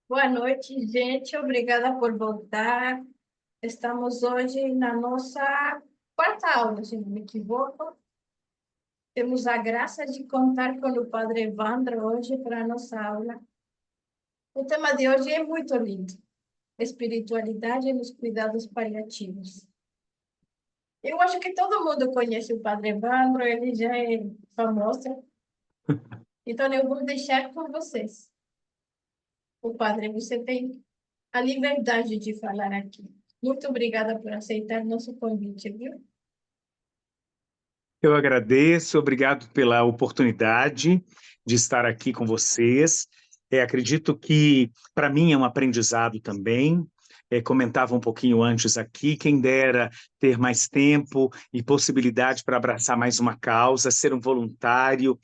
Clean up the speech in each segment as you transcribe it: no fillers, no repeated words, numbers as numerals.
Boa noite, gente. Obrigada por voltar. Estamos hoje na nossa quarta aula, se não me equivoco. Temos a graça de contar com o Padre Evandro hoje para a nossa aula. O tema de hoje é muito lindo: espiritualidade nos cuidados paliativos. Eu acho que todo mundo conhece o Padre Evandro, ele já é famoso. Então, eu vou deixar com vocês. O Padre, você tem a liberdade de falar aqui. Muito obrigada por aceitar nosso convite, viu? Eu agradeço, obrigado pela oportunidade de estar aqui com vocês. Acredito que, para mim, é um aprendizado também. Comentava um pouquinho antes aqui, quem dera ter mais tempo e possibilidade para abraçar mais uma causa, ser um voluntário,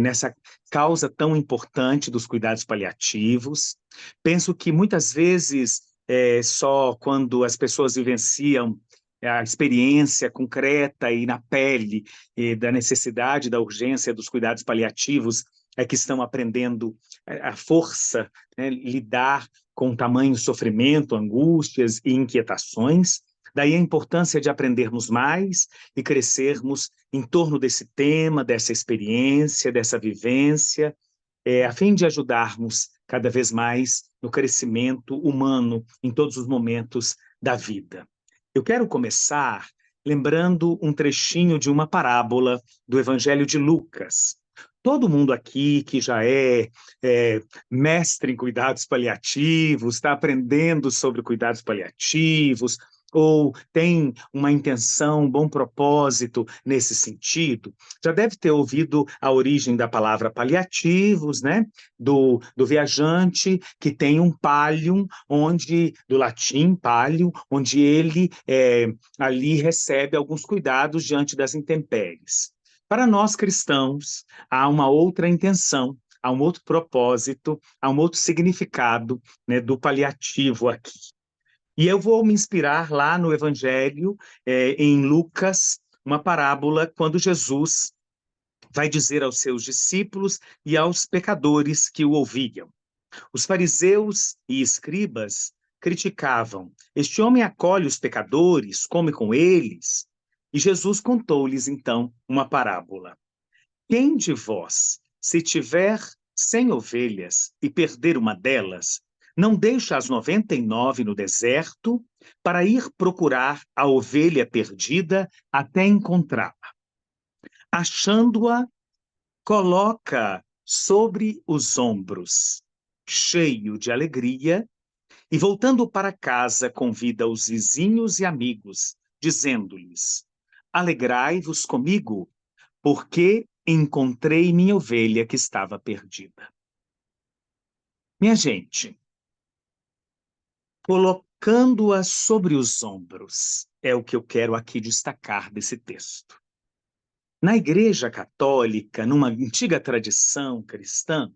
nessa causa tão importante dos cuidados paliativos. Penso que muitas vezes, só quando as pessoas vivenciam a experiência concreta e na pele da necessidade, da urgência dos cuidados paliativos, é que estão aprendendo a força, né, lidar com tamanho sofrimento, angústias e inquietações. Daí a importância de aprendermos mais e crescermos em torno desse tema, dessa experiência, dessa vivência, a fim de ajudarmos cada vez mais no crescimento humano em todos os momentos da vida. Eu quero começar lembrando um trechinho de uma parábola do Evangelho de Lucas. Todo mundo aqui que já é mestre em cuidados paliativos, está aprendendo sobre cuidados paliativos, ou tem uma intenção, um bom propósito nesse sentido, já deve ter ouvido a origem da palavra paliativos, né? Do viajante que tem um pallium, do latim pallium, onde ele ali recebe alguns cuidados diante das intempéries. Para nós cristãos, há uma outra intenção, há um outro propósito, há um outro significado, né, do paliativo aqui. E eu vou me inspirar lá no Evangelho, em Lucas, uma parábola, quando Jesus vai dizer aos seus discípulos e aos pecadores que o ouviam. Os fariseus e escribas criticavam: este homem acolhe os pecadores, come com eles. E Jesus contou-lhes então uma parábola. Quem de vós, se tiver 100 ovelhas e perder uma delas, não deixa as 99 no deserto para ir procurar a ovelha perdida até encontrá-la? Achando-a, coloca sobre os ombros, cheio de alegria, e voltando para casa, convida os vizinhos e amigos, dizendo-lhes: alegrai-vos comigo, porque encontrei minha ovelha que estava perdida. Minha gente, colocando-a sobre os ombros, é o que eu quero aqui destacar desse texto. Na Igreja Católica, numa antiga tradição cristã,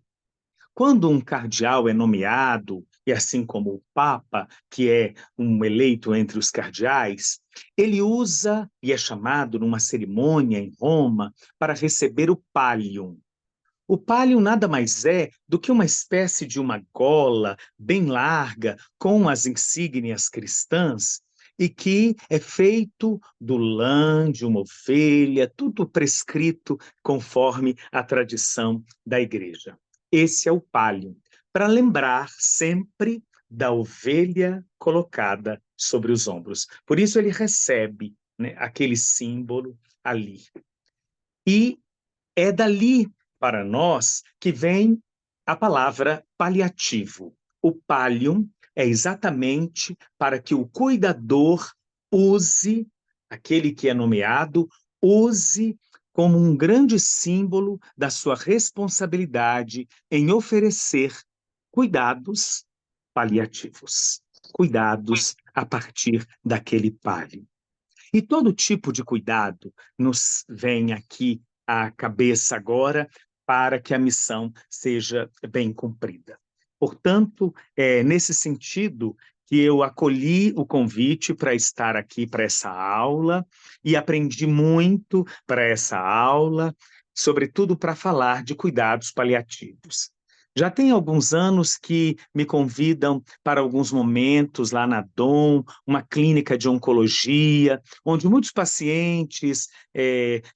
quando um cardeal é nomeado, e assim como o Papa, que é um eleito entre os cardeais, ele usa e é chamado numa cerimônia em Roma para receber o pallium. O pallium nada mais é do que uma espécie de uma gola bem larga com as insígnias cristãs e que é feito do lã de uma ovelha, tudo prescrito conforme a tradição da igreja. Esse é o pallium, para lembrar sempre da ovelha colocada sobre os ombros. Por isso ele recebe, né, aquele símbolo ali. E é dali para nós que vem a palavra paliativo. O pallium é exatamente para que o cuidador use, aquele que é nomeado, use como um grande símbolo da sua responsabilidade em oferecer cuidados paliativos, cuidados a partir daquele pallium. E todo tipo de cuidado nos vem aqui à cabeça agora para que a missão seja bem cumprida. Portanto, é nesse sentido que eu acolhi o convite para estar aqui para essa aula e aprendi muito para essa aula, sobretudo para falar de cuidados paliativos. Já tem alguns anos que me convidam para alguns momentos lá na Dom, uma clínica de oncologia, onde muitos pacientes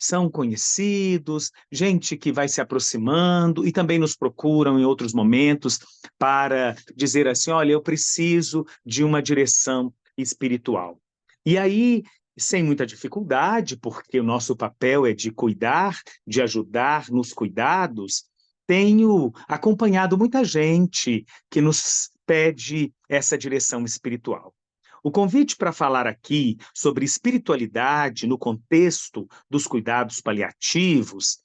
são conhecidos, gente que vai se aproximando e também nos procuram em outros momentos para dizer assim, olha, eu preciso de uma direção espiritual. E aí, sem muita dificuldade, porque o nosso papel é de cuidar, de ajudar nos cuidados, tenho acompanhado muita gente que nos pede essa direção espiritual. O convite para falar aqui sobre espiritualidade no contexto dos cuidados paliativos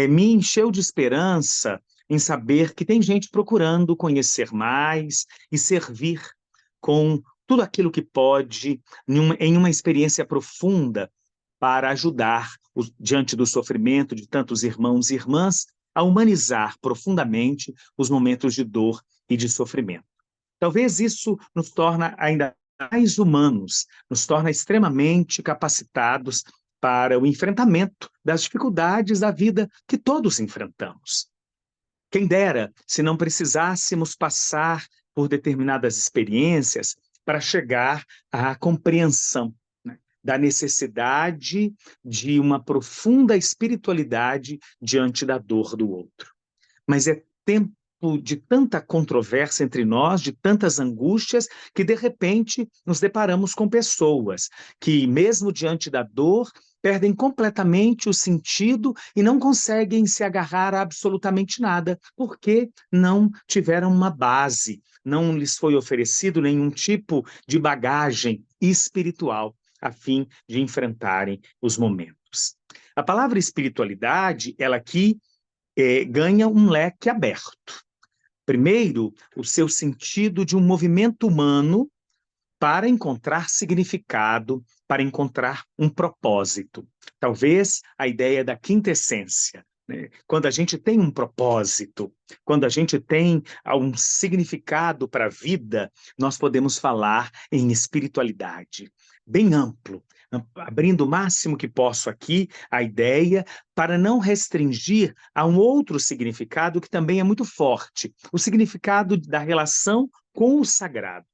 me encheu de esperança em saber que tem gente procurando conhecer mais e servir com tudo aquilo que pode em uma experiência profunda para ajudar diante do sofrimento de tantos irmãos e irmãs a humanizar profundamente os momentos de dor e de sofrimento. Talvez isso nos torna ainda mais humanos, nos torna extremamente capacitados para o enfrentamento das dificuldades da vida que todos enfrentamos. Quem dera se não precisássemos passar por determinadas experiências para chegar à compreensão, né, da necessidade de uma profunda espiritualidade diante da dor do outro. Mas é tempo de tanta controvérsia entre nós, de tantas angústias, que de repente nos deparamos com pessoas que, mesmo diante da dor, perdem completamente o sentido e não conseguem se agarrar a absolutamente nada, porque não tiveram uma base, não lhes foi oferecido nenhum tipo de bagagem espiritual a fim de enfrentarem os momentos. A palavra espiritualidade, ela aqui ganha um leque aberto. Primeiro, o seu sentido de um movimento humano para encontrar significado, para encontrar um propósito. Talvez a ideia da quinta essência, né? Quando a gente tem um propósito, quando a gente tem um significado para a vida, nós podemos falar em espiritualidade, bem amplo, abrindo o máximo que posso aqui a ideia para não restringir a um outro significado que também é muito forte, o significado da relação com o sagrado.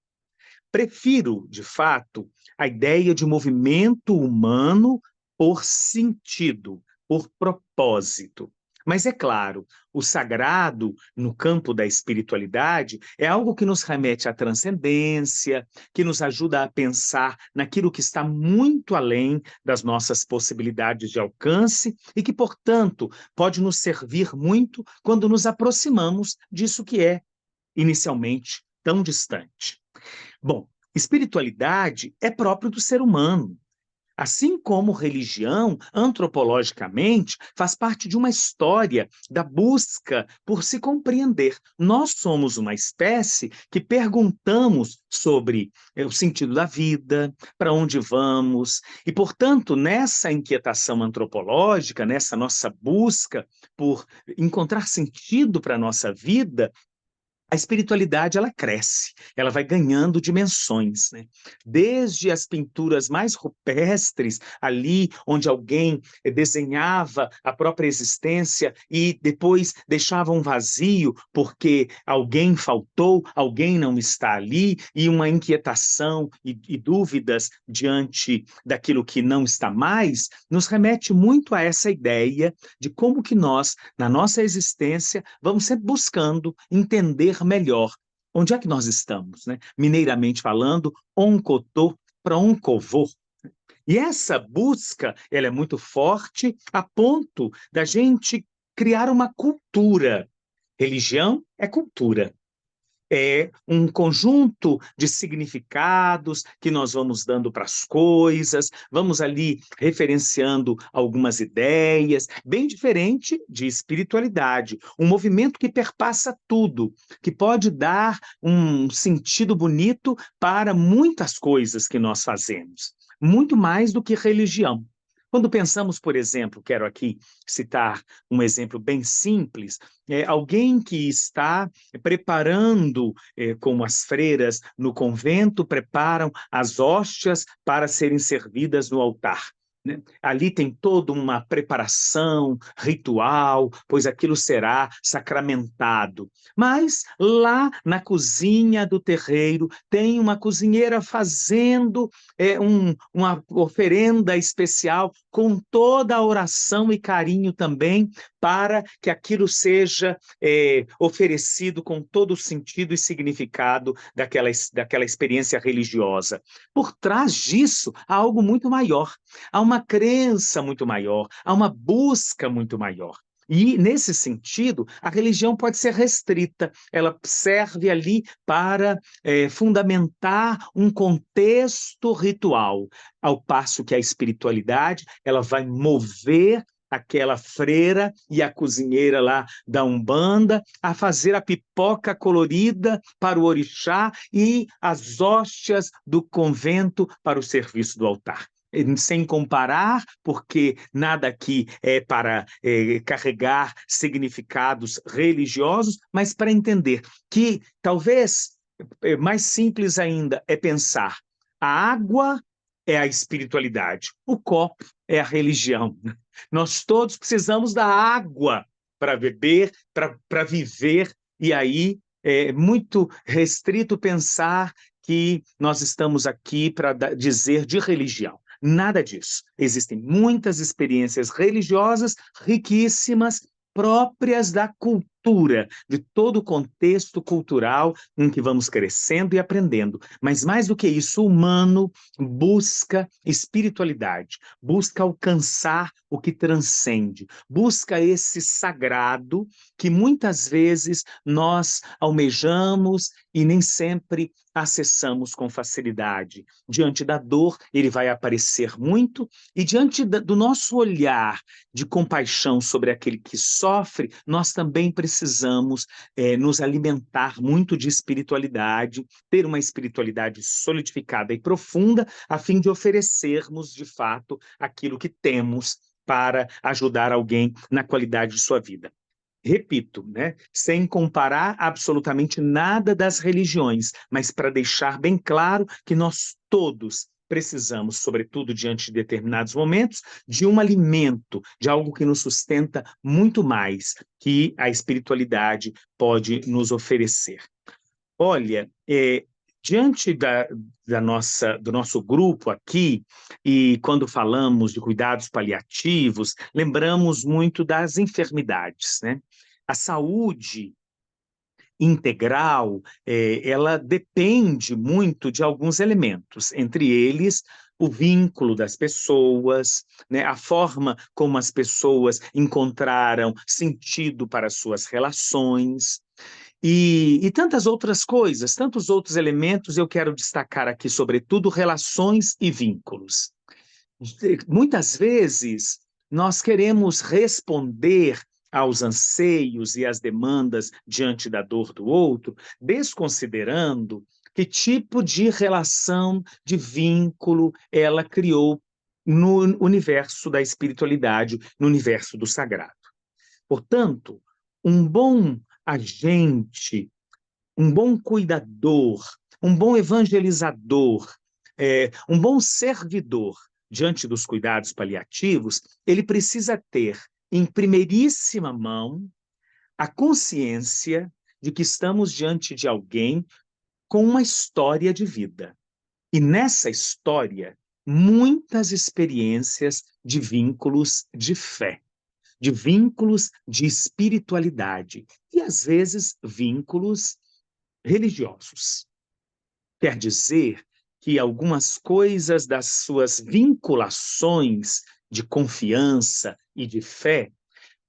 Prefiro, de fato, a ideia de movimento humano por sentido, por propósito. Mas é claro, o sagrado no campo da espiritualidade é algo que nos remete à transcendência, que nos ajuda a pensar naquilo que está muito além das nossas possibilidades de alcance e que, portanto, pode nos servir muito quando nos aproximamos disso que é, inicialmente, tão distante. Bom, espiritualidade é próprio do ser humano. Assim como religião, antropologicamente, faz parte de uma história da busca por se compreender. Nós somos uma espécie que perguntamos sobre o sentido da vida, para onde vamos, e, portanto, nessa inquietação antropológica, nessa nossa busca por encontrar sentido para a nossa vida, a espiritualidade ela cresce, ela vai ganhando dimensões, né? Desde as pinturas mais rupestres, ali onde alguém desenhava a própria existência e depois deixava um vazio porque alguém faltou, alguém não está ali, e uma inquietação e dúvidas diante daquilo que não está mais, nos remete muito a essa ideia de como que nós, na nossa existência, vamos sempre buscando entender melhor onde é que nós estamos, né? Mineiramente falando, oncotô para oncovô. E essa busca, ela é muito forte a ponto da gente criar uma cultura. Religião é cultura. É um conjunto de significados que nós vamos dando para as coisas, vamos ali referenciando algumas ideias, bem diferente de espiritualidade, um movimento que perpassa tudo, que pode dar um sentido bonito para muitas coisas que nós fazemos, muito mais do que religião. Quando pensamos, por exemplo, quero aqui citar um exemplo bem simples, alguém que está preparando, como as freiras no convento preparam as hóstias para serem servidas no altar. né? Ali tem toda uma preparação ritual, pois aquilo será sacramentado. Mas lá na cozinha do terreiro tem uma cozinheira fazendo uma oferenda especial com toda a oração e carinho também para que aquilo seja oferecido com todo o sentido e significado daquela experiência religiosa. Por trás disso há algo muito maior, há uma crença muito maior, há uma busca muito maior. E, nesse sentido, a religião pode ser restrita, ela serve ali para fundamentar um contexto ritual, ao passo que a espiritualidade ela vai mover aquela freira e a cozinheira lá da Umbanda a fazer a pipoca colorida para o orixá e as hóstias do convento para o serviço do altar. Sem comparar, porque nada aqui é para carregar significados religiosos, mas para entender que talvez mais simples ainda é pensar a água é a espiritualidade, o copo é a religião. Nós todos precisamos da água para beber, para viver, e aí é muito restrito pensar que nós estamos aqui para dizer de religião. Nada disso. Existem muitas experiências religiosas riquíssimas, próprias da cultura, de todo o contexto cultural em que vamos crescendo e aprendendo. Mas mais do que isso, o humano busca espiritualidade, busca alcançar o que transcende, busca esse sagrado que muitas vezes nós almejamos e nem sempre acessamos com facilidade. Diante da dor, ele vai aparecer muito, e diante do nosso olhar de compaixão sobre aquele que sofre, nós também precisamos nos alimentar muito de espiritualidade, ter uma espiritualidade solidificada e profunda, a fim de oferecermos, de fato, aquilo que temos para ajudar alguém na qualidade de sua vida. Repito, né, sem comparar absolutamente nada das religiões, mas para deixar bem claro que nós todos precisamos, sobretudo diante de determinados momentos, de um alimento, de algo que nos sustenta muito mais que a espiritualidade pode nos oferecer. Olha, diante do nosso grupo aqui, e quando falamos de cuidados paliativos, lembramos muito das enfermidades, né? A saúde integral, ela depende muito de alguns elementos, entre eles o vínculo das pessoas, né, a forma como as pessoas encontraram sentido para as suas relações, e tantas outras coisas, tantos outros elementos, eu quero destacar aqui, sobretudo, relações e vínculos. Muitas vezes, nós queremos responder aos anseios e às demandas diante da dor do outro, desconsiderando que tipo de relação, de vínculo ela criou no universo da espiritualidade, no universo do sagrado. Portanto, um bom agente, um bom cuidador, um bom evangelizador, um bom servidor diante dos cuidados paliativos, ele precisa ter, em primeiríssima mão, a consciência de que estamos diante de alguém com uma história de vida. E nessa história, muitas experiências de vínculos de fé, de vínculos de espiritualidade e, às vezes, vínculos religiosos. Quer dizer que algumas coisas das suas vinculações de confiança e de fé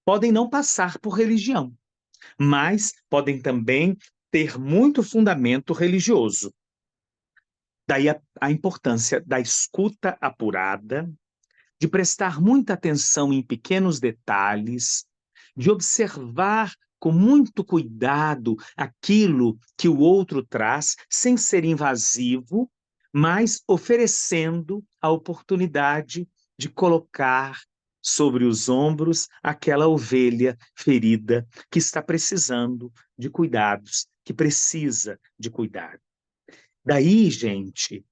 podem não passar por religião, mas podem também ter muito fundamento religioso. Daí a importância da escuta apurada, de prestar muita atenção em pequenos detalhes, de observar com muito cuidado aquilo que o outro traz, sem ser invasivo, mas oferecendo a oportunidade de colocar sobre os ombros aquela ovelha ferida que está precisando de cuidados, que precisa de cuidado. Daí, gente,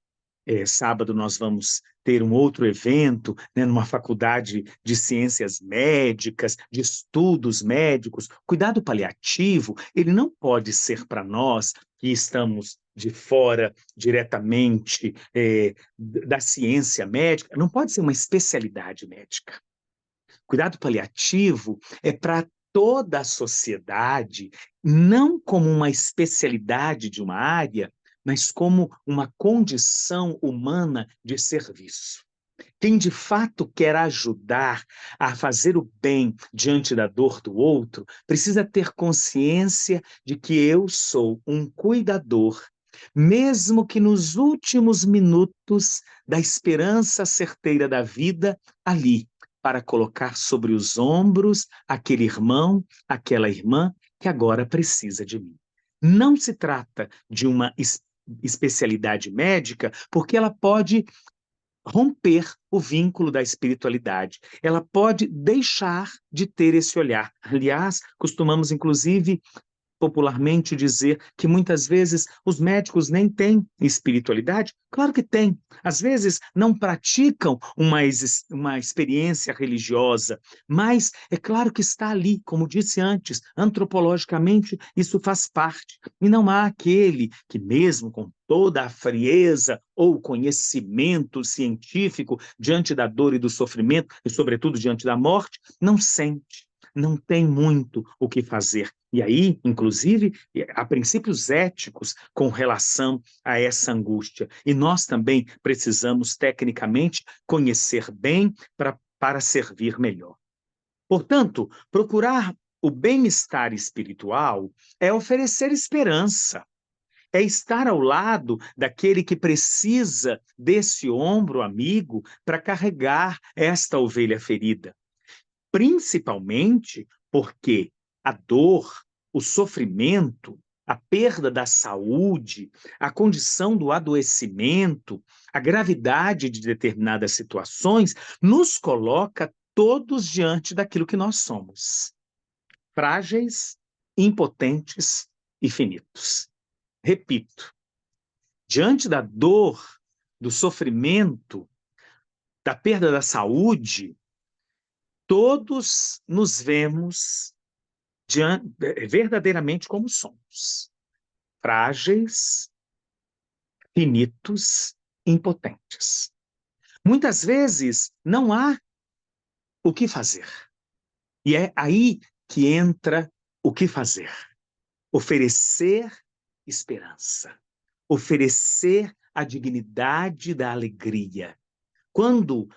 Sábado nós vamos ter um outro evento, né, numa faculdade de ciências médicas, de estudos médicos. Cuidado paliativo, ele não pode ser para nós que estamos de fora diretamente da ciência médica, não pode ser uma especialidade médica. Cuidado paliativo é para toda a sociedade, não como uma especialidade de uma área, mas como uma condição humana de serviço. Quem de fato quer ajudar a fazer o bem diante da dor do outro, precisa ter consciência de que eu sou um cuidador, mesmo que nos últimos minutos da esperança certeira da vida, ali, para colocar sobre os ombros aquele irmão, aquela irmã que agora precisa de mim. Não se trata de uma especialidade médica, porque ela pode romper o vínculo da espiritualidade. Ela pode deixar de ter esse olhar. Aliás, costumamos, inclusive, popularmente dizer que muitas vezes os médicos nem têm espiritualidade? Claro que têm. Às vezes não praticam uma experiência religiosa, mas é claro que está ali, como disse antes, antropologicamente isso faz parte. E não há aquele que, mesmo com toda a frieza ou conhecimento científico diante da dor e do sofrimento, e sobretudo diante da morte, não sente, não tem muito o que fazer. E aí, inclusive, há princípios éticos com relação a essa angústia. E nós também precisamos, tecnicamente, conhecer bem para servir melhor. Portanto, procurar o bem-estar espiritual é oferecer esperança, é estar ao lado daquele que precisa desse ombro amigo para carregar esta ovelha ferida. Principalmente porque a dor, o sofrimento, a perda da saúde, a condição do adoecimento, a gravidade de determinadas situações, nos coloca todos diante daquilo que nós somos: frágeis, impotentes e finitos. Repito, diante da dor, do sofrimento, da perda da saúde, todos nos vemos verdadeiramente como somos: frágeis, finitos, impotentes. Muitas vezes não há o que fazer. E é aí que entra o que fazer. Oferecer esperança. Oferecer a dignidade da alegria. Quando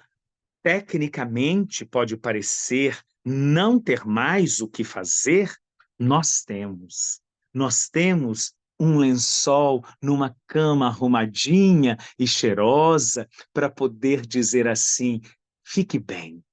tecnicamente pode parecer não ter mais o que fazer, nós temos. Nós temos um lençol numa cama arrumadinha e cheirosa para poder dizer assim: fique bem.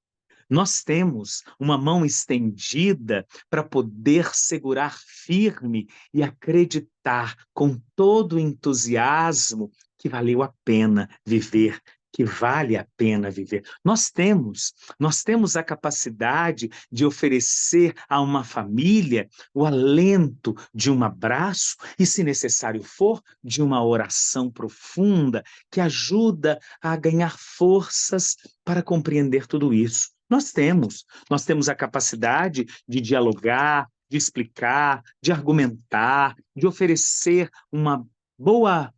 Nós temos uma mão estendida para poder segurar firme e acreditar com todo o entusiasmo que valeu a pena viver, que vale a pena viver. Nós temos a capacidade de oferecer a uma família o alento de um abraço e, se necessário for, de uma oração profunda que ajuda a ganhar forças para compreender tudo isso. Nós temos a capacidade de dialogar, de explicar, de argumentar, de oferecer uma boa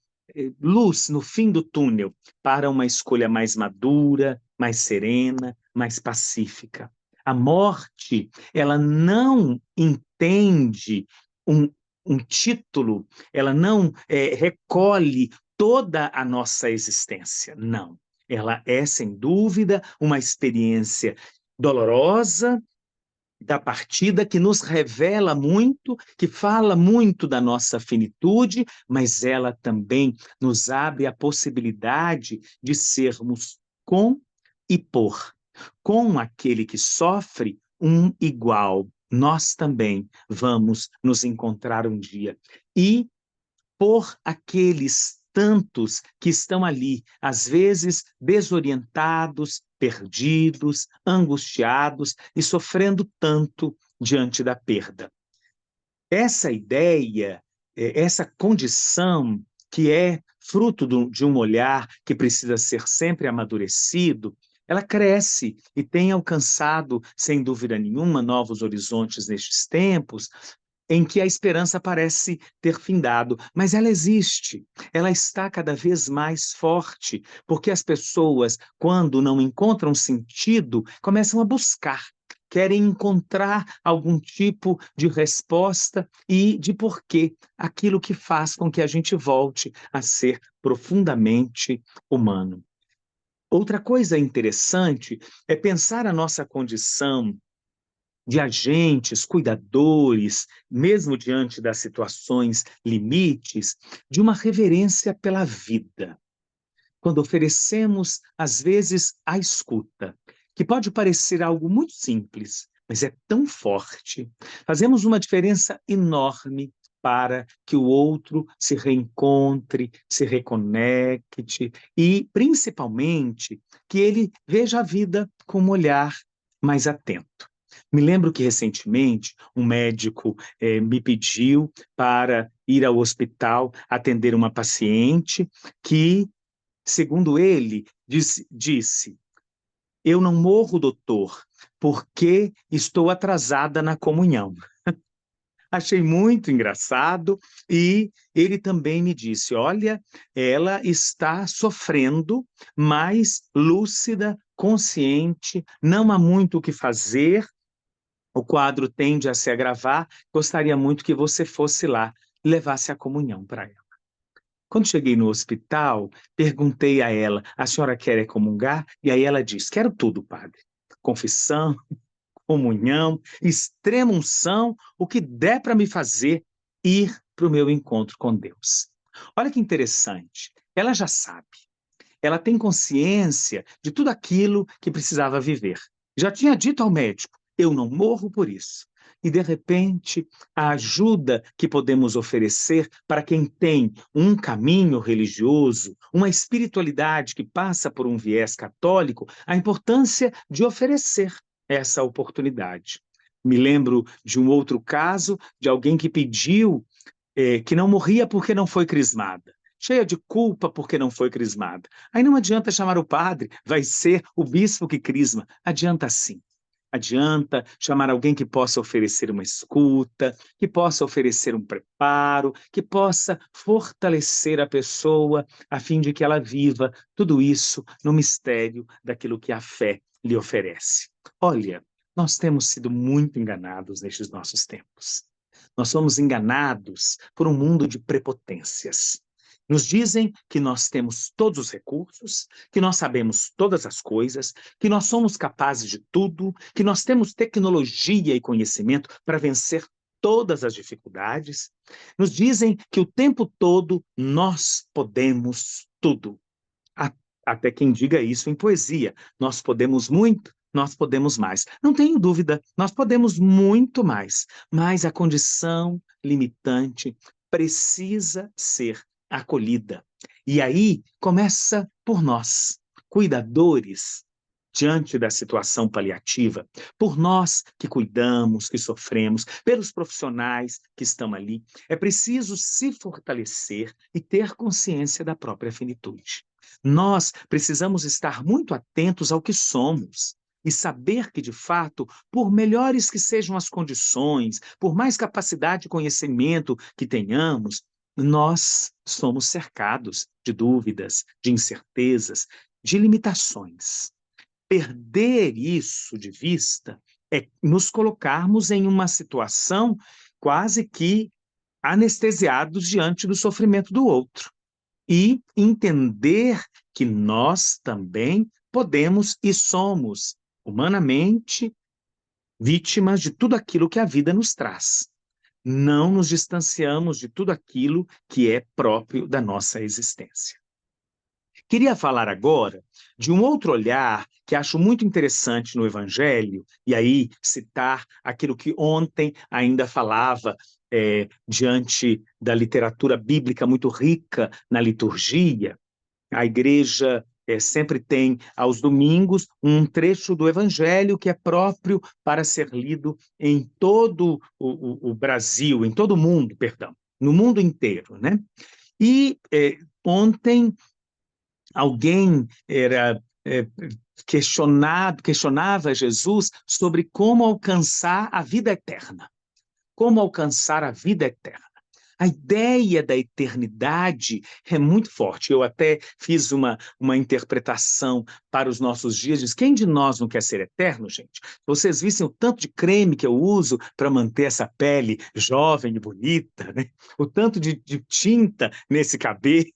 luz no fim do túnel para uma escolha mais madura, mais serena, mais pacífica. A morte, ela não entende um, um título, ela não recolhe toda a nossa existência, não. Ela é, sem dúvida, uma experiência dolorosa da partida que nos revela muito, que fala muito da nossa finitude, mas ela também nos abre a possibilidade de sermos com e por. Com aquele que sofre, um igual. Nós também vamos nos encontrar um dia. E por aqueles tantos que estão ali, às vezes desorientados, perdidos, angustiados e sofrendo tanto diante da perda. Essa ideia, essa condição que é fruto de um olhar que precisa ser sempre amadurecido, ela cresce e tem alcançado, sem dúvida nenhuma, novos horizontes nestes tempos, em que a esperança parece ter findado, mas ela existe, ela está cada vez mais forte, porque as pessoas, quando não encontram sentido, começam a buscar, querem encontrar algum tipo de resposta e de porquê, aquilo que faz com que a gente volte a ser profundamente humano. Outra coisa interessante é pensar a nossa condição de agentes, cuidadores, mesmo diante das situações limites, de uma reverência pela vida. Quando oferecemos, às vezes, a escuta, que pode parecer algo muito simples, mas é tão forte, fazemos uma diferença enorme para que o outro se reencontre, se reconecte e, principalmente, que ele veja a vida com um olhar mais atento. Me lembro que recentemente um médico me pediu para ir ao hospital atender uma paciente que, segundo ele, disse: eu não morro, doutor, porque estou atrasada na comunhão. Achei muito engraçado e ele também me disse: olha, ela está sofrendo, mas lúcida, consciente, não há muito o que fazer, o quadro tende a se agravar, gostaria muito que você fosse lá e levasse a comunhão para ela. Quando cheguei no hospital, perguntei a ela: a senhora quer comungar? E aí ela disse: quero tudo, padre. Confissão, comunhão, extrema unção, o que der para me fazer ir para o meu encontro com Deus. Olha que interessante. Ela já sabe, ela tem consciência de tudo aquilo que precisava viver. Já tinha dito ao médico: eu não morro por isso. E, de repente, a ajuda que podemos oferecer para quem tem um caminho religioso, uma espiritualidade que passa por um viés católico, a importância de oferecer essa oportunidade. Me lembro de um outro caso de alguém que pediu que não morria porque não foi crismada, cheia de culpa porque não foi crismada. Aí não adianta chamar o padre, vai ser o bispo que crisma. Adianta sim. Adianta chamar alguém que possa oferecer uma escuta, que possa oferecer um preparo, que possa fortalecer a pessoa a fim de que ela viva tudo isso no mistério daquilo que a fé lhe oferece. Olha, nós temos sido muito enganados nestes nossos tempos. Nós somos enganados por um mundo de prepotências. Nos dizem que nós temos todos os recursos, que nós sabemos todas as coisas, que nós somos capazes de tudo, que nós temos tecnologia e conhecimento para vencer todas as dificuldades. Nos dizem que o tempo todo nós podemos tudo. Até quem diga isso em poesia. Nós podemos muito, nós podemos mais. Não tenho dúvida, nós podemos muito mais, mas a condição limitante precisa ser acolhida. E aí começa por nós, cuidadores, diante da situação paliativa, por nós que cuidamos, que sofremos, pelos profissionais que estão ali. É preciso se fortalecer e ter consciência da própria finitude. Nós precisamos estar muito atentos ao que somos e saber que, de fato, por melhores que sejam as condições, por mais capacidade e conhecimento que tenhamos, nós somos cercados de dúvidas, de incertezas, de limitações. Perder isso de vista é nos colocarmos em uma situação quase que anestesiados diante do sofrimento do outro e entender que nós também podemos e somos humanamente vítimas de tudo aquilo que a vida nos traz. Não nos distanciamos de tudo aquilo que é próprio da nossa existência. Queria falar agora de um outro olhar que acho muito interessante no Evangelho, e aí citar aquilo que ontem ainda falava diante da literatura bíblica muito rica na liturgia. A igreja sempre tem, aos domingos, um trecho do Evangelho que é próprio para ser lido em todo o Brasil, em todo o mundo, perdão, no mundo inteiro, né? E Ontem alguém questionava Jesus sobre como alcançar a vida eterna. Como alcançar a vida eterna. A ideia da eternidade é muito forte. Eu até fiz uma interpretação para os nossos dias. Diz, quem de nós não quer ser eterno, gente? Vocês vissem o tanto de creme que eu uso para manter essa pele jovem e bonita, né? O tanto de tinta nesse cabelo.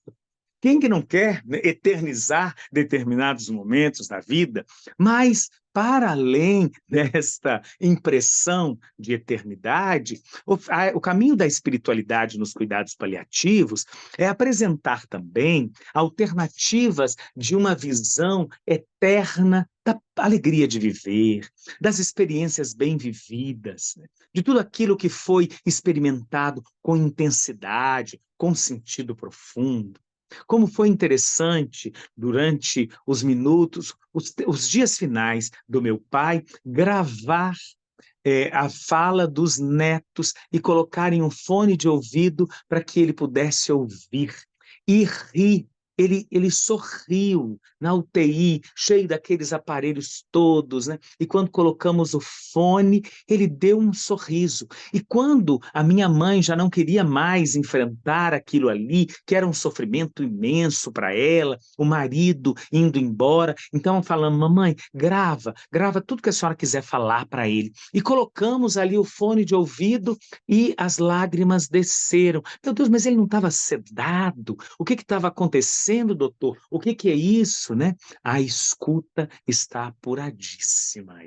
Quem que não quer, né, eternizar determinados momentos da vida? Mas, para além desta impressão de eternidade, o caminho da espiritualidade nos cuidados paliativos é apresentar também alternativas de uma visão eterna da alegria de viver, das experiências bem vividas, né? De tudo aquilo que foi experimentado com intensidade, com sentido profundo. Como foi interessante durante os minutos, os dias finais do meu pai, gravar a fala dos netos e colocar em um fone de ouvido para que ele pudesse ouvir e rir. Ele sorriu na UTI, cheio daqueles aparelhos todos, né? E quando colocamos o fone, ele deu um sorriso. E quando a minha mãe já não queria mais enfrentar aquilo ali, que era um sofrimento imenso para ela, o marido indo embora, então falando, mamãe, grava tudo que a senhora quiser falar para ele. E colocamos ali o fone de ouvido e as lágrimas desceram. Meu Deus, mas ele não estava sedado? O que estava acontecendo, doutor? O que é isso, né? A escuta está apuradíssima.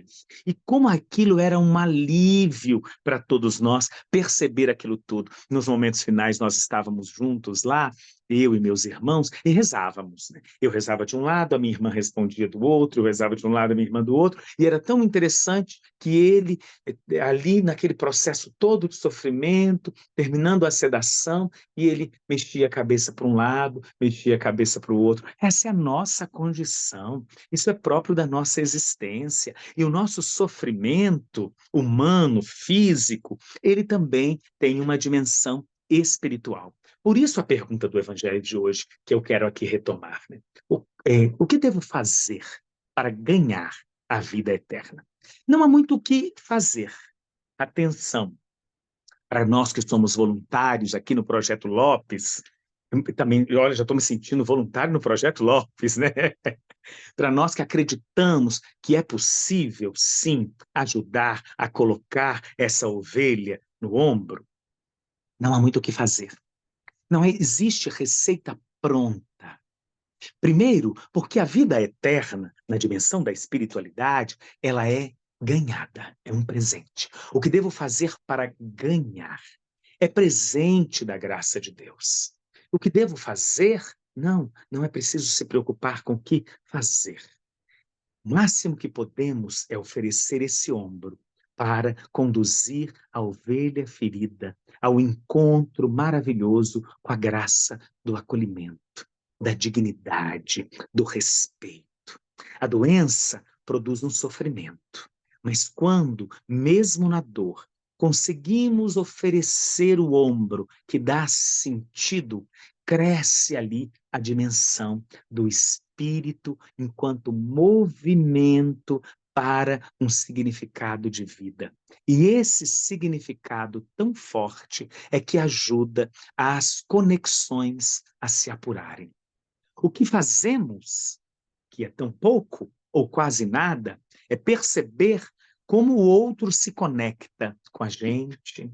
E como aquilo era um alívio para todos nós perceber aquilo tudo. Nos momentos finais nós estávamos juntos lá, eu e meus irmãos, e rezávamos, né? Eu rezava de um lado, a minha irmã respondia do outro, eu rezava de um lado, a minha irmã do outro, e era tão interessante que ele, ali naquele processo todo de sofrimento, terminando a sedação, e ele mexia a cabeça para um lado, mexia a cabeça para o outro. Essa é a nossa condição, isso é próprio da nossa existência, e o nosso sofrimento humano, físico, ele também tem uma dimensão espiritual. Por isso a pergunta do Evangelho de hoje, que eu quero aqui retomar, né? O que devo fazer para ganhar a vida eterna? Não há muito o que fazer. Atenção, para nós que somos voluntários aqui no Projeto Lopes, também, olha, já estou me sentindo voluntário no Projeto Lopes, né? Para nós que acreditamos que é possível, sim, ajudar a colocar essa ovelha no ombro, não há muito o que fazer. Não existe receita pronta. Primeiro, porque a vida eterna, na dimensão da espiritualidade, ela é ganhada, é um presente. O que devo fazer para ganhar é presente da graça de Deus. O que devo fazer? Não é preciso se preocupar com o que fazer. O máximo que podemos é oferecer esse ombro para conduzir a ovelha ferida ao encontro maravilhoso com a graça do acolhimento, da dignidade, do respeito. A doença produz um sofrimento, mas quando, mesmo na dor, conseguimos oferecer o ombro que dá sentido, cresce ali a dimensão do espírito enquanto movimento para um significado de vida. E esse significado tão forte é que ajuda as conexões a se apurarem. O que fazemos, que é tão pouco ou quase nada, é perceber como o outro se conecta com a gente,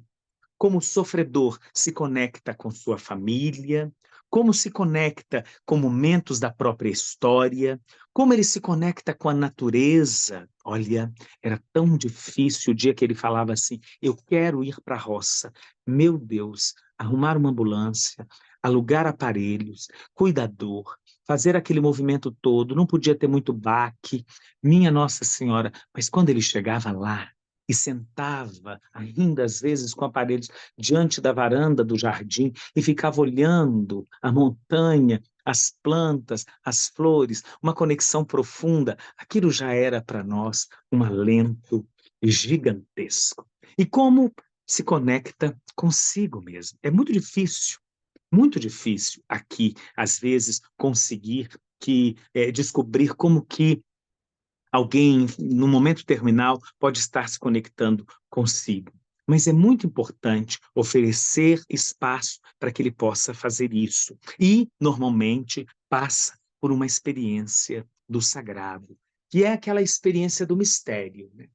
como o sofredor se conecta com sua família, como se conecta com momentos da própria história, como ele se conecta com a natureza. Olha, era tão difícil o dia que ele falava assim: eu quero ir para a roça. Meu Deus, arrumar uma ambulância, alugar aparelhos, cuidador, fazer aquele movimento todo, não podia ter muito baque. Minha Nossa Senhora, mas quando ele chegava lá, e sentava, ainda às vezes com aparelhos, diante da varanda do jardim e ficava olhando a montanha, as plantas, as flores, uma conexão profunda. Aquilo já era para nós um alento gigantesco. E como se conecta consigo mesmo? É muito difícil. Muito difícil aqui, às vezes, conseguir descobrir como que alguém, no momento terminal, pode estar se conectando consigo. Mas é muito importante oferecer espaço para que ele possa fazer isso. E, normalmente, passa por uma experiência do sagrado, que é aquela experiência do mistério, né?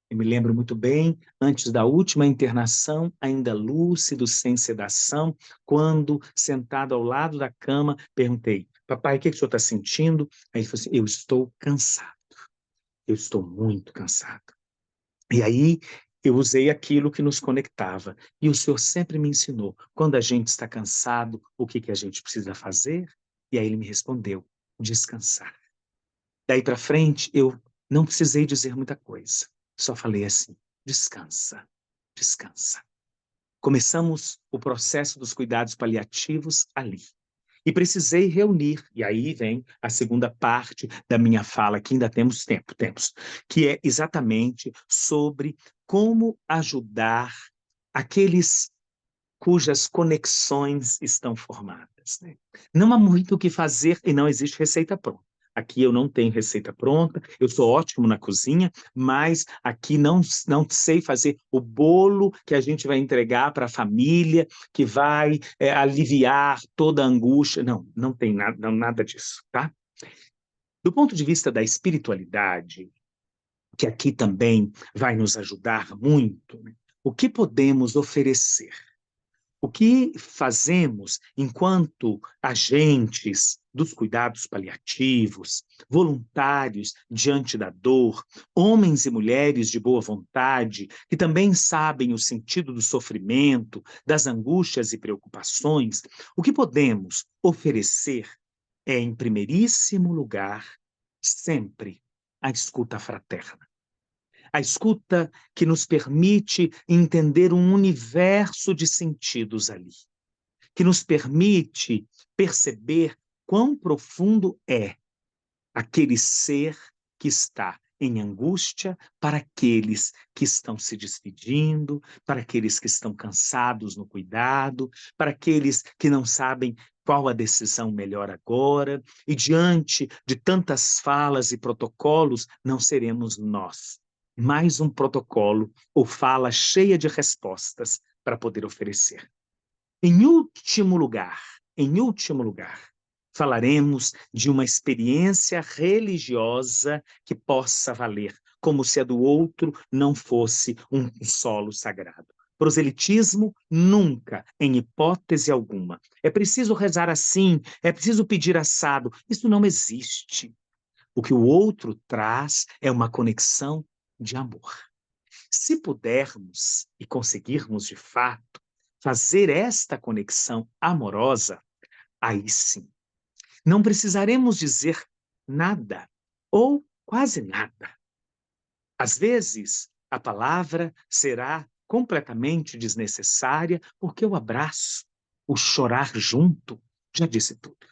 Eu me lembro muito bem, antes da última internação, ainda lúcido, sem sedação, quando, sentado ao lado da cama, perguntei: papai, o que o senhor está sentindo? Aí ele falou assim: eu estou cansado. Eu estou muito cansado. E aí eu usei aquilo que nos conectava. E o Senhor sempre me ensinou, quando a gente está cansado, o que que a gente precisa fazer? E aí ele me respondeu, descansar. Daí para frente, eu não precisei dizer muita coisa. Só falei assim, descansa, descansa. Começamos o processo dos cuidados paliativos ali. E precisei reunir, e aí vem a segunda parte da minha fala, que ainda temos, que é exatamente sobre como ajudar aqueles cujas conexões estão formadas, né? Não há muito o que fazer e não existe receita pronta. Aqui eu não tenho receita pronta, eu sou ótimo na cozinha, mas aqui não sei fazer o bolo que a gente vai entregar para a família, que vai aliviar toda a angústia. Não, não tem nada disso, tá? Do ponto de vista da espiritualidade, que aqui também vai nos ajudar muito, né? O que podemos oferecer? O que fazemos enquanto agentes dos cuidados paliativos, voluntários diante da dor, homens e mulheres de boa vontade, que também sabem o sentido do sofrimento, das angústias e preocupações, o que podemos oferecer é, em primeiríssimo lugar, sempre a escuta fraterna. A escuta que nos permite entender um universo de sentidos ali, que nos permite perceber quão profundo é aquele ser que está em angústia para aqueles que estão se despedindo, para aqueles que estão cansados no cuidado, para aqueles que não sabem qual a decisão melhor agora, e diante de tantas falas e protocolos, não seremos nós. Mais um protocolo ou fala cheia de respostas para poder oferecer. Em último lugar, falaremos de uma experiência religiosa que possa valer, como se a do outro não fosse um solo sagrado. Proselitismo, nunca, em hipótese alguma. É preciso rezar assim, é preciso pedir assado. Isso não existe. O que o outro traz é uma conexão de amor. Se pudermos e conseguirmos de fato fazer esta conexão amorosa, aí sim, não precisaremos dizer nada ou quase nada. Às vezes, a palavra será completamente desnecessária, porque o abraço, o chorar junto, já disse tudo.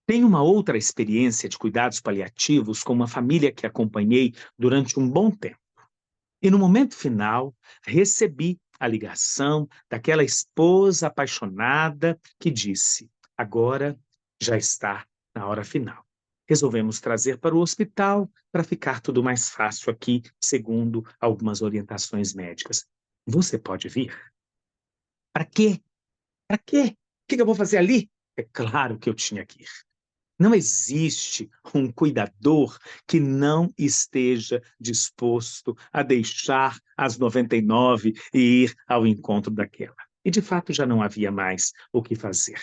Tenho uma outra experiência de cuidados paliativos com uma família que acompanhei durante um bom tempo. E no momento final, recebi a ligação daquela esposa apaixonada que disse: agora já está na hora final. Resolvemos trazer para o hospital para ficar tudo mais fácil aqui, segundo algumas orientações médicas. Você pode vir? Para quê? Para quê? O que eu vou fazer ali? É claro que eu tinha que ir. Não existe um cuidador que não esteja disposto a deixar as 99 e ir ao encontro daquela. E, de fato, já não havia mais o que fazer.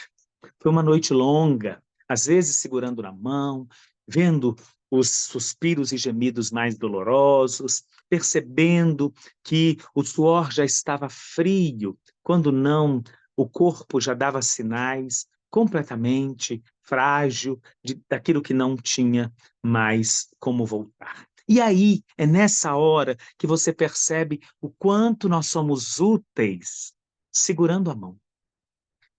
Foi uma noite longa, às vezes segurando na mão, vendo os suspiros e gemidos mais dolorosos, percebendo que o suor já estava frio, quando não, o corpo já dava sinais completamente frágil daquilo que não tinha mais como voltar. E aí, é nessa hora que você percebe o quanto nós somos úteis segurando a mão.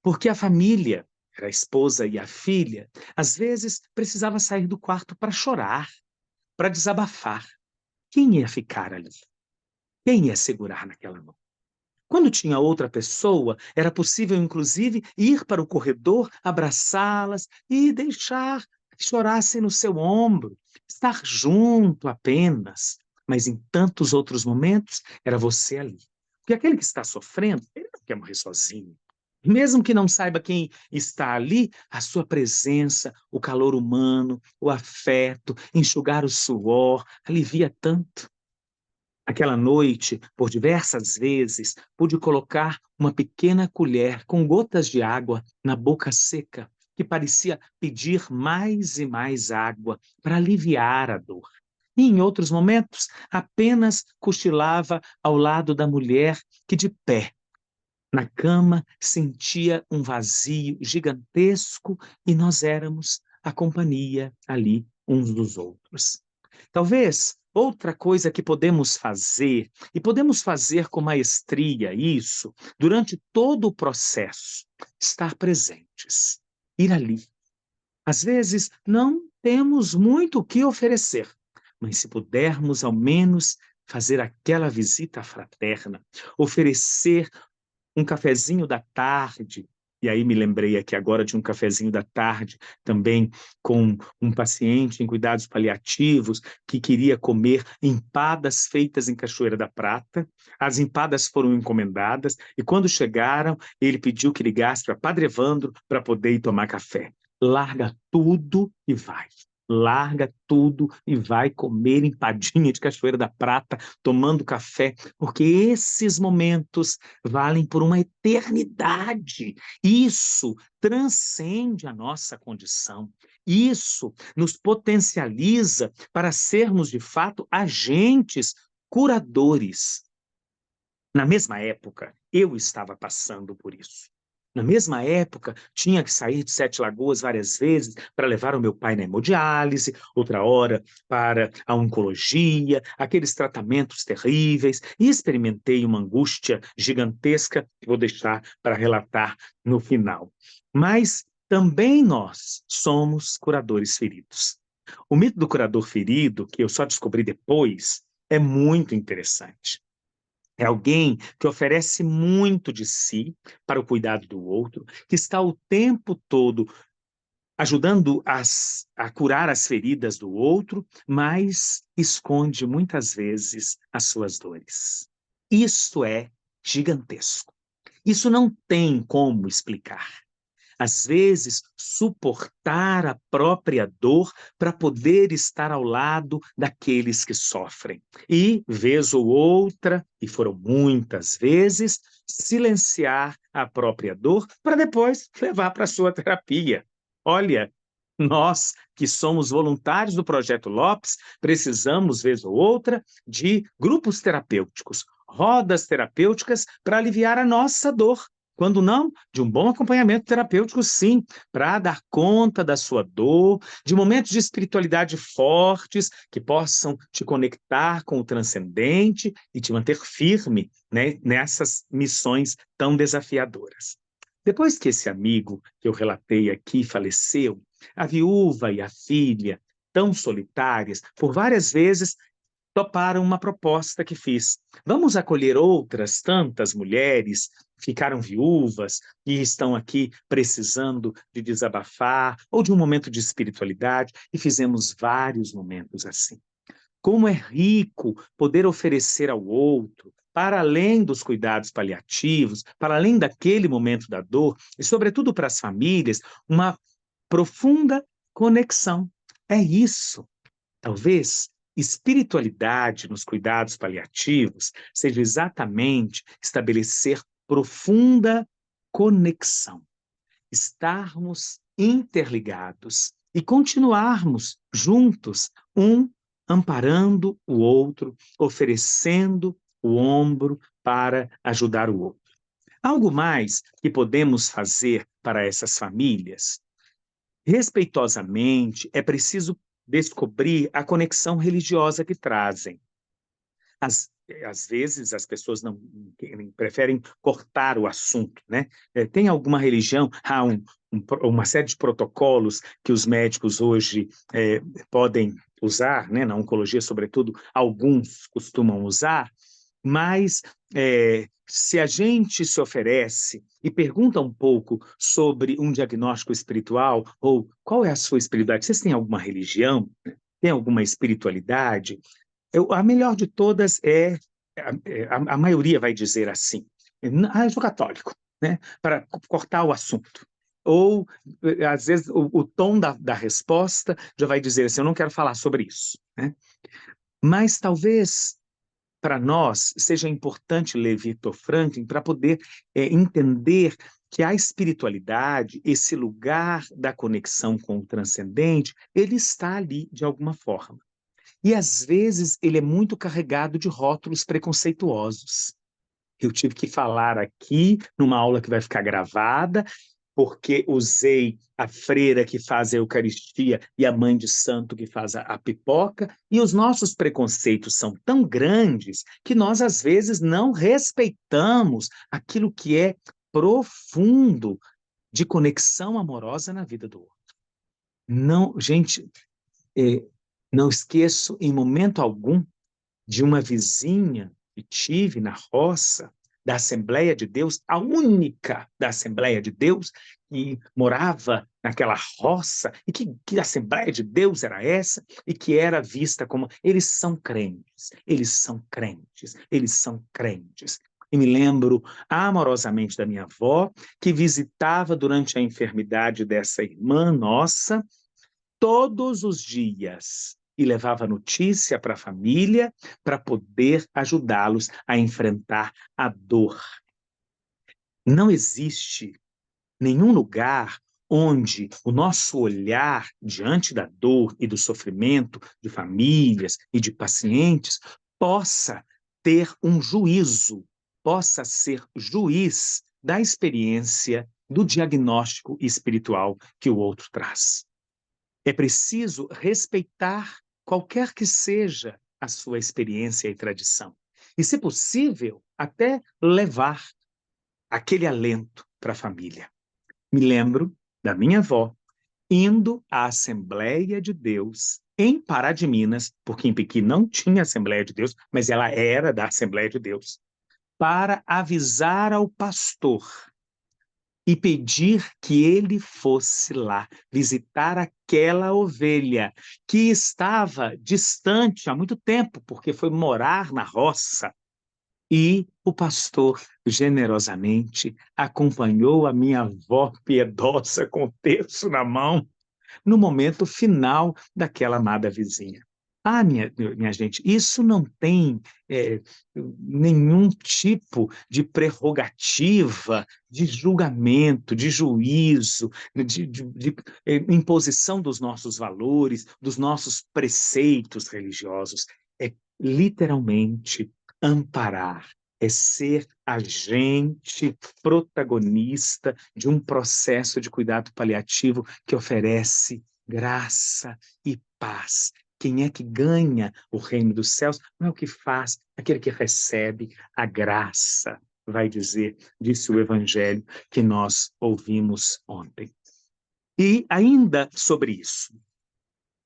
Porque a família, era a esposa e a filha, às vezes precisava sair do quarto para chorar, para desabafar. Quem ia ficar ali? Quem ia segurar naquela mão? Quando tinha outra pessoa, era possível, inclusive, ir para o corredor, abraçá-las e deixar que chorassem no seu ombro, estar junto apenas. Mas em tantos outros momentos, era você ali. Porque aquele que está sofrendo, ele não quer morrer sozinho. Mesmo que não saiba quem está ali, a sua presença, o calor humano, o afeto, enxugar o suor, alivia tanto. Aquela noite, por diversas vezes, pude colocar uma pequena colher com gotas de água na boca seca, que parecia pedir mais e mais água para aliviar a dor. E em outros momentos, apenas cochilava ao lado da mulher que, de pé, na cama, sentia um vazio gigantesco e nós éramos a companhia ali uns dos outros. Talvez outra coisa que podemos fazer, e podemos fazer com maestria isso, durante todo o processo, estar presentes, ir ali. Às vezes não temos muito o que oferecer, mas se pudermos ao menos fazer aquela visita fraterna, oferecer um cafezinho da tarde, e aí me lembrei aqui agora de um cafezinho da tarde, também com um paciente em cuidados paliativos que queria comer empadas feitas em Cachoeira da Prata. As empadas foram encomendadas e quando chegaram, ele pediu que ligasse para Padre Evandro para poder ir tomar café. Larga tudo e vai. Larga tudo e vai comer empadinha de Cachoeira da Prata, tomando café, porque esses momentos valem por uma eternidade. Isso transcende a nossa condição. Isso nos potencializa para sermos, de fato, agentes curadores. Na mesma época, eu estava passando por isso. Na mesma época, tinha que sair de Sete Lagoas várias vezes para levar o meu pai na hemodiálise, outra hora para a oncologia, aqueles tratamentos terríveis, e experimentei uma angústia gigantesca que vou deixar para relatar no final. Mas também nós somos curadores feridos. O mito do curador ferido, que eu só descobri depois, é muito interessante. É alguém que oferece muito de si para o cuidado do outro, que está o tempo todo ajudando a curar as feridas do outro, mas esconde muitas vezes as suas dores. Isso é gigantesco. Isso não tem como explicar. Às vezes, suportar a própria dor para poder estar ao lado daqueles que sofrem. E, vez ou outra, e foram muitas vezes, silenciar a própria dor para depois levar para a sua terapia. Olha, nós que somos voluntários do Projeto Lopes, precisamos, vez ou outra, de grupos terapêuticos, rodas terapêuticas para aliviar a nossa dor. Quando não, de um bom acompanhamento terapêutico, sim, para dar conta da sua dor, de momentos de espiritualidade fortes que possam te conectar com o transcendente e te manter firme, né, nessas missões tão desafiadoras. Depois que esse amigo que eu relatei aqui faleceu, a viúva e a filha, tão solitárias, por várias vezes toparam uma proposta que fiz. Vamos acolher outras tantas mulheres que ficaram viúvas e estão aqui precisando de desabafar ou de um momento de espiritualidade, e fizemos vários momentos assim. Como é rico poder oferecer ao outro, para além dos cuidados paliativos, para além daquele momento da dor, e sobretudo para as famílias, uma profunda conexão. É isso. Talvez espiritualidade nos cuidados paliativos seja exatamente estabelecer profunda conexão, estarmos interligados e continuarmos juntos, um amparando o outro, oferecendo o ombro para ajudar o outro. Algo mais que podemos fazer para essas famílias? Respeitosamente, é preciso descobrir a conexão religiosa que trazem. Às vezes as pessoas não preferem cortar o assunto, né? Tem alguma religião, há uma série de protocolos que os médicos hoje podem usar, né? Na oncologia, sobretudo, alguns costumam usar, Mas se a gente se oferece e pergunta um pouco sobre um diagnóstico espiritual, ou qual é a sua espiritualidade? Vocês têm alguma religião? Tem alguma espiritualidade? A melhor de todas a maioria vai dizer assim, eu sou católico, né? Para cortar o assunto. Ou, às vezes, o tom da resposta já vai dizer assim, eu não quero falar sobre isso, né? Mas talvez para nós seja importante ler Viktor Frankl para poder entender que a espiritualidade, esse lugar da conexão com o transcendente, ele está ali de alguma forma. E às vezes ele é muito carregado de rótulos preconceituosos. Eu tive que falar aqui numa aula que vai ficar gravada, porque usei a freira que faz a Eucaristia e a mãe de santo que faz a pipoca, e os nossos preconceitos são tão grandes que nós, às vezes, não respeitamos aquilo que é profundo de conexão amorosa na vida do outro. Não, gente, não esqueço em momento algum de uma vizinha que tive na roça da Assembleia de Deus, a única da Assembleia de Deus que morava naquela roça, e que Assembleia de Deus era essa, e que era vista como, eles são crentes, eles são crentes, eles são crentes. E me lembro amorosamente da minha avó, que visitava durante a enfermidade dessa irmã nossa, todos os dias e levava notícia para a família para poder ajudá-los a enfrentar a dor. Não existe nenhum lugar onde o nosso olhar diante da dor e do sofrimento de famílias e de pacientes possa ter um juízo, possa ser juiz da experiência do diagnóstico espiritual que o outro traz. É preciso respeitar qualquer que seja a sua experiência e tradição. E, se possível, até levar aquele alento para a família. Me lembro da minha avó indo à Assembleia de Deus em Pará de Minas, porque em Pequim não tinha Assembleia de Deus, mas ela era da Assembleia de Deus, para avisar ao pastor e pedir que ele fosse lá visitar aquela ovelha que estava distante há muito tempo, porque foi morar na roça. E o pastor generosamente acompanhou a minha avó piedosa com o terço na mão no momento final daquela amada vizinha. Ah, minha gente, isso não tem nenhum tipo de prerrogativa de julgamento, de juízo, de imposição dos nossos valores, dos nossos preceitos religiosos. É literalmente amparar, é ser agente protagonista de um processo de cuidado paliativo que oferece graça e paz. Quem é que ganha o reino dos céus não é o que faz, aquele que recebe a graça, vai dizer, disse o evangelho que nós ouvimos ontem. E ainda sobre isso,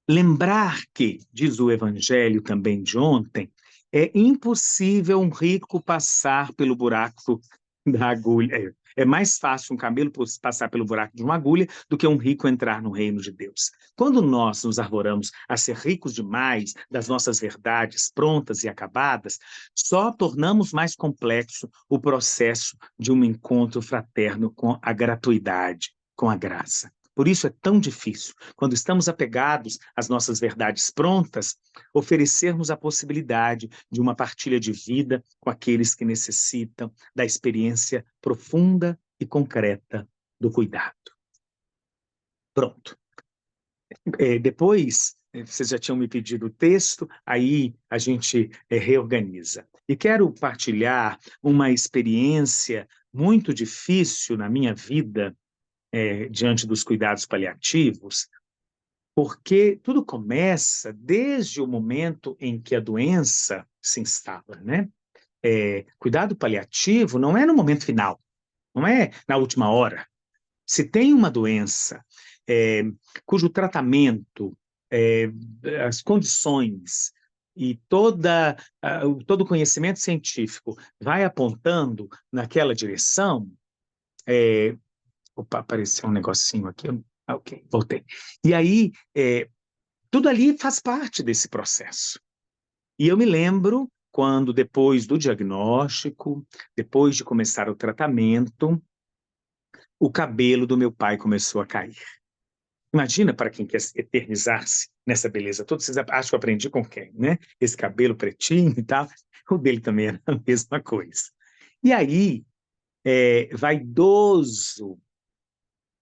lembrar que, diz o evangelho também de ontem, é impossível um rico passar pelo buraco da agulha. É mais fácil um camelo passar pelo buraco de uma agulha do que um rico entrar no reino de Deus. Quando nós nos arvoramos a ser ricos demais das nossas verdades prontas e acabadas, só tornamos mais complexo o processo de um encontro fraterno com a gratuidade, com a graça. Por isso é tão difícil, quando estamos apegados às nossas verdades prontas, oferecermos a possibilidade de uma partilha de vida com aqueles que necessitam da experiência profunda e concreta do cuidado. Pronto. Depois, vocês já tinham me pedido o texto, aí a gente reorganiza. E quero partilhar uma experiência muito difícil na minha vida, diante dos cuidados paliativos, porque tudo começa desde o momento em que a doença se instala, né? Cuidado paliativo não é no momento final, não é na última hora. Se tem uma doença cujo tratamento, as condições todo o conhecimento científico vai apontando naquela direção. Opa, apareceu um negocinho aqui. Ok, voltei. E aí, tudo ali faz parte desse processo. E eu me lembro quando, depois do diagnóstico, depois de começar o tratamento, o cabelo do meu pai começou a cair. Imagina para quem quer eternizar-se nessa beleza toda. Vocês acham que eu aprendi com quem, né? Esse cabelo pretinho e tal. O dele também era a mesma coisa. E aí, vaidoso,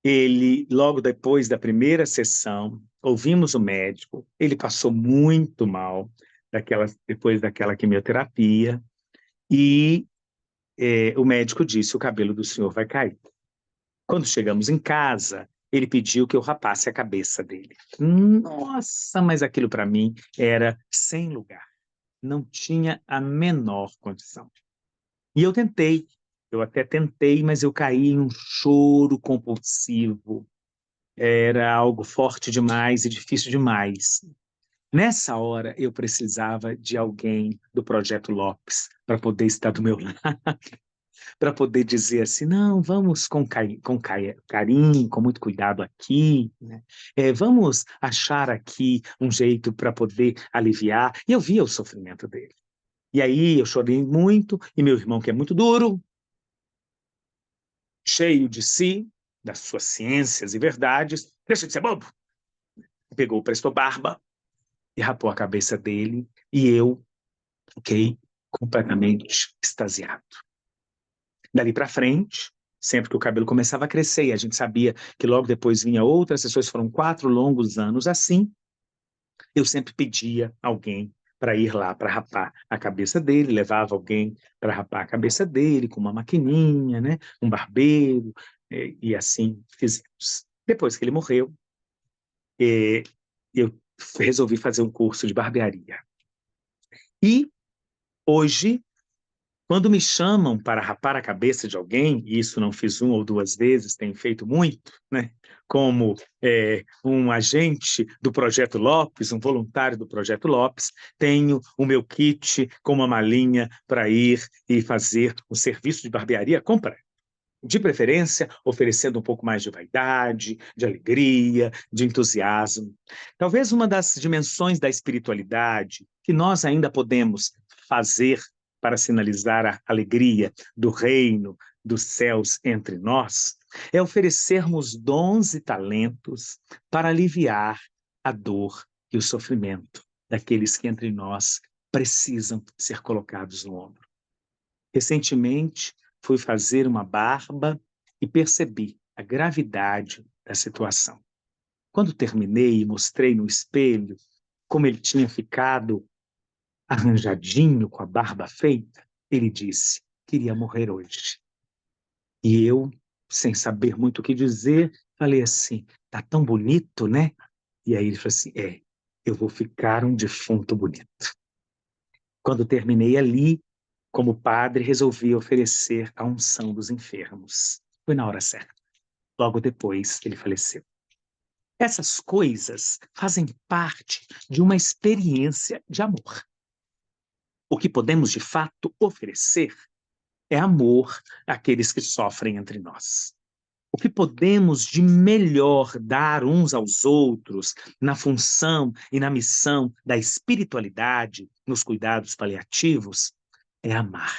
ele, logo depois da primeira sessão, ouvimos o médico, ele passou muito mal depois daquela quimioterapia, e o médico disse: o cabelo do senhor vai cair. Quando chegamos em casa, ele pediu que eu rapasse a cabeça dele. Nossa, mas aquilo para mim era sem lugar. Não tinha a menor condição. E eu até tentei, mas eu caí em um choro compulsivo. Era algo forte demais e difícil demais. Nessa hora, eu precisava de alguém do Projeto Lopes para poder estar do meu lado, para poder dizer assim, não, vamos com carinho, com muito cuidado aqui, né? Vamos achar aqui um jeito para poder aliviar. E eu via o sofrimento dele. E aí eu chorei muito, e meu irmão, que é muito duro, cheio de si, das suas ciências e verdades, deixa de ser bobo. Pegou o presto barba e rapou a cabeça dele, e eu fiquei completamente extasiado. Dali para frente, sempre que o cabelo começava a crescer, e a gente sabia que logo depois vinha outras sessões, foram 4 longos anos assim, eu sempre pedia alguém para ir lá para rapar a cabeça dele, levava alguém para rapar a cabeça dele com uma maquininha, né, um barbeiro, e assim fizemos. Depois que ele morreu, eu resolvi fazer um curso de barbearia. E hoje, quando me chamam para rapar a cabeça de alguém, e isso não fiz 1 ou 2 vezes, tenho feito muito, né? Como um agente do Projeto Lopes, um voluntário do Projeto Lopes, tenho o meu kit com uma malinha para ir e fazer um serviço de barbearia, compra. De preferência, oferecendo um pouco mais de vaidade, de alegria, de entusiasmo. Talvez uma das dimensões da espiritualidade que nós ainda podemos fazer para sinalizar a alegria do reino dos céus entre nós é oferecermos dons e talentos para aliviar a dor e o sofrimento daqueles que entre nós precisam ser colocados no ombro. Recentemente, fui fazer uma barba e percebi a gravidade da situação. Quando terminei e mostrei no espelho como ele tinha ficado arranjadinho com a barba feita, ele disse: queria morrer hoje. E eu, sem saber muito o que dizer, falei assim: tá tão bonito, né? E aí ele falou assim: eu vou ficar um defunto bonito. Quando terminei ali, como padre, resolvi oferecer a unção dos enfermos. Foi na hora certa. Logo depois, ele faleceu. Essas coisas fazem parte de uma experiência de amor. O que podemos, de fato, oferecer é amor àqueles que sofrem entre nós. O que podemos de melhor dar uns aos outros na função e na missão da espiritualidade, nos cuidados paliativos, é amar.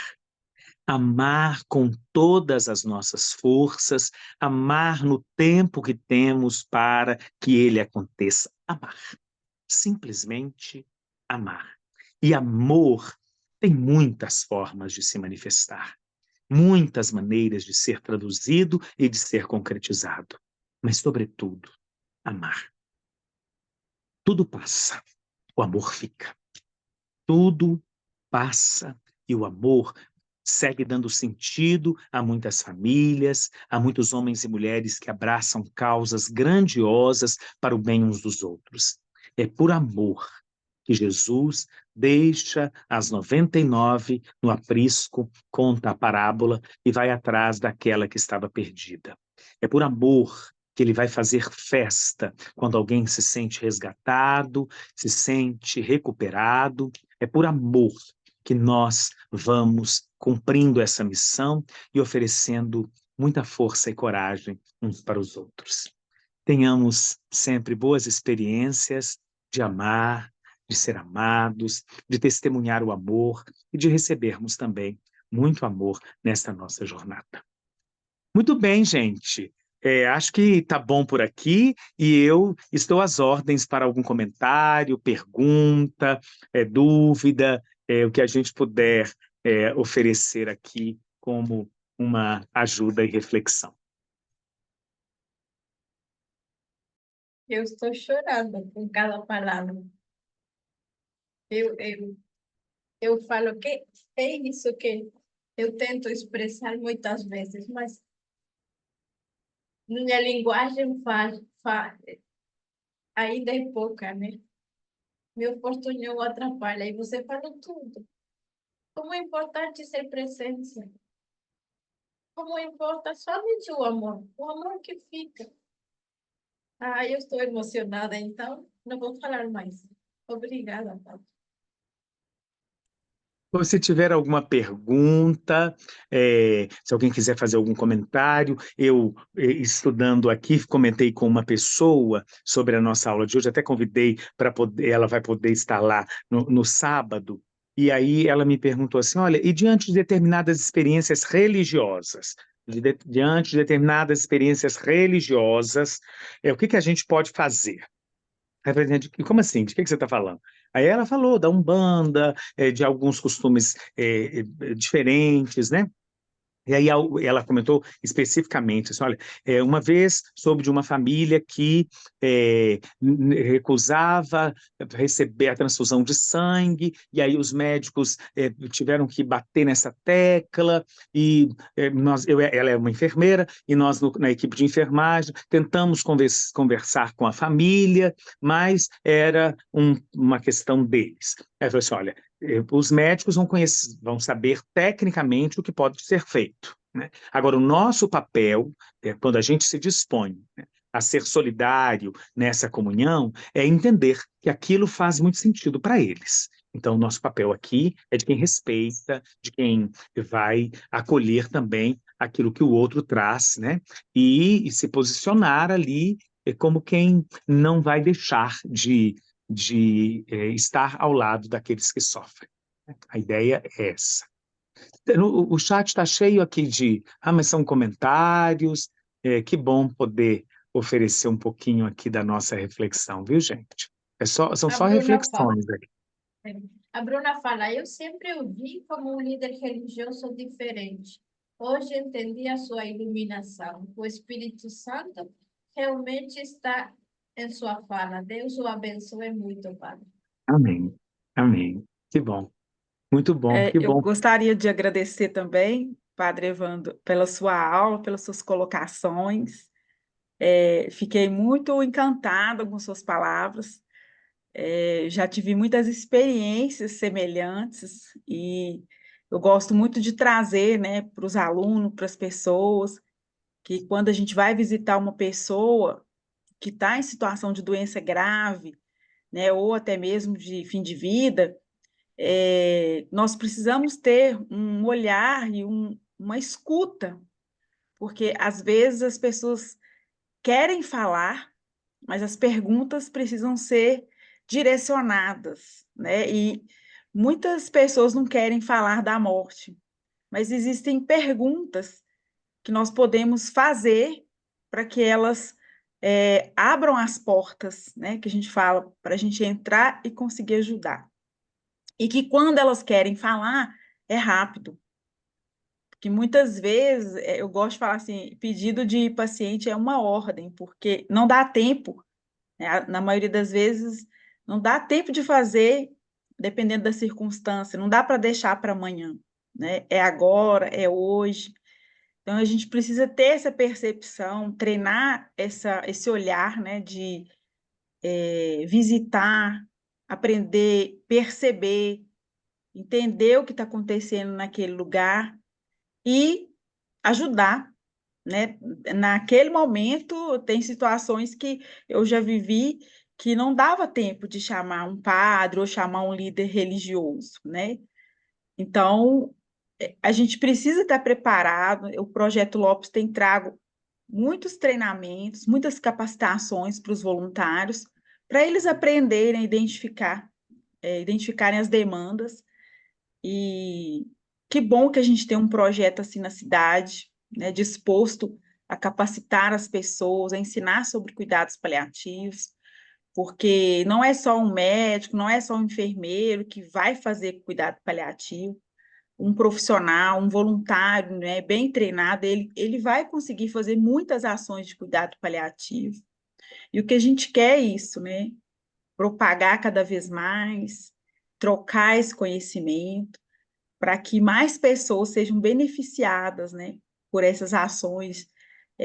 Amar com todas as nossas forças, amar no tempo que temos para que ele aconteça. Amar. Simplesmente amar. E amor tem muitas formas de se manifestar, muitas maneiras de ser traduzido e de ser concretizado. Mas, sobretudo, amar. Tudo passa, o amor fica. Tudo passa e o amor segue dando sentido a muitas famílias, a muitos homens e mulheres que abraçam causas grandiosas para o bem uns dos outros. É por amor que Jesus deixa as 99 no aprisco, conta a parábola e vai atrás daquela que estava perdida. É por amor que ele vai fazer festa quando alguém se sente resgatado, se sente recuperado, É por amor que nós vamos cumprindo essa missão e oferecendo muita força e coragem uns para os outros. Tenhamos sempre boas experiências de amar, de ser amados, de testemunhar o amor e de recebermos também muito amor nesta nossa jornada. Muito bem, gente. Acho que está bom por aqui e eu estou às ordens para algum comentário, pergunta, dúvida, o que a gente puder oferecer aqui como uma ajuda e reflexão. Eu estou chorando com cada palavra. Eu, eu, eu falo que é isso que eu tento expressar muitas vezes, mas minha linguagem ainda é pouca, né? Meu portunhol atrapalha, e você falou tudo. Como é importante ser presença. Como importa somente o amor que fica. Ah, eu estou emocionada, então não vou falar mais. Obrigada, Paulo. Se tiver alguma pergunta, se alguém quiser fazer algum comentário, eu, estudando aqui, comentei com uma pessoa sobre a nossa aula de hoje, até convidei para poder, ela vai poder estar lá no sábado, e aí ela me perguntou assim, olha, e diante de determinadas experiências religiosas, diante de determinadas experiências religiosas, o que que a gente pode fazer? Aí eu falei, como assim? De que você está falando? Aí ela falou da Umbanda, de alguns costumes diferentes, né? E aí ela comentou especificamente, assim, olha, uma vez soube de uma família que recusava receber a transfusão de sangue, e aí os médicos tiveram que bater nessa tecla, e ela é uma enfermeira, e nós na equipe de enfermagem tentamos conversar com a família, mas era uma questão deles. Aí eu falei assim, olha, os médicos vão saber tecnicamente o que pode ser feito, né? Agora, o nosso papel, quando a gente se dispõe, né, a ser solidário nessa comunhão, é entender que aquilo faz muito sentido para eles. Então, o nosso papel aqui é de quem respeita, de quem vai acolher também aquilo que o outro traz, né? E se posicionar ali como quem não vai deixar de estar ao lado daqueles que sofrem. A ideia é essa. O chat está cheio aqui mas são comentários. Que bom poder oferecer um pouquinho aqui da nossa reflexão, viu, gente? São A só Bruna fala. reflexões aqui. A Bruna fala, eu sempre o vi como um líder religioso diferente. Hoje entendi a sua iluminação. O Espírito Santo realmente está em sua fala. Deus o abençoe muito, Padre. Amém. Amém. Que bom. Muito bom, que Eu bom. gostaria de agradecer também, Padre Evandro, pela sua aula, pelas suas colocações. Fiquei muito encantada com suas palavras. Já tive muitas experiências semelhantes e eu gosto muito de trazer, né, para os alunos, para as pessoas, que quando a gente vai visitar uma pessoa que está em situação de doença grave, né, ou até mesmo de fim de vida, nós precisamos ter um olhar e uma escuta, porque às vezes as pessoas querem falar, mas as perguntas precisam ser direcionadas, né? E muitas pessoas não querem falar da morte, mas existem perguntas que nós podemos fazer para que elas abram as portas, né? Que a gente fala, para a gente entrar e conseguir ajudar. E que quando elas querem falar, é rápido. Porque muitas vezes, eu gosto de falar assim, pedido de paciente é uma ordem, porque não dá tempo, né? Na maioria das vezes, não dá tempo de fazer, dependendo da circunstância, não dá para deixar para amanhã, né? É agora, é hoje. Então, a gente precisa ter essa percepção, treinar esse olhar, né, de visitar, aprender, perceber, entender o que está acontecendo naquele lugar e ajudar, né? Naquele momento, tem situações que eu já vivi que não dava tempo de chamar um padre ou chamar um líder religioso, né? Então, a gente precisa estar preparado. O Projeto Lopes tem trago muitos treinamentos, muitas capacitações para os voluntários, para eles aprenderem a identificarem as demandas. E que bom que a gente tem um projeto assim na cidade, né, disposto a capacitar as pessoas, a ensinar sobre cuidados paliativos, porque não é só um médico, não é só um enfermeiro que vai fazer cuidado paliativo, um profissional, um voluntário, né, bem treinado, ele vai conseguir fazer muitas ações de cuidado paliativo. E o que a gente quer é isso, né? Propagar cada vez mais, trocar esse conhecimento, para que mais pessoas sejam beneficiadas, né, por essas ações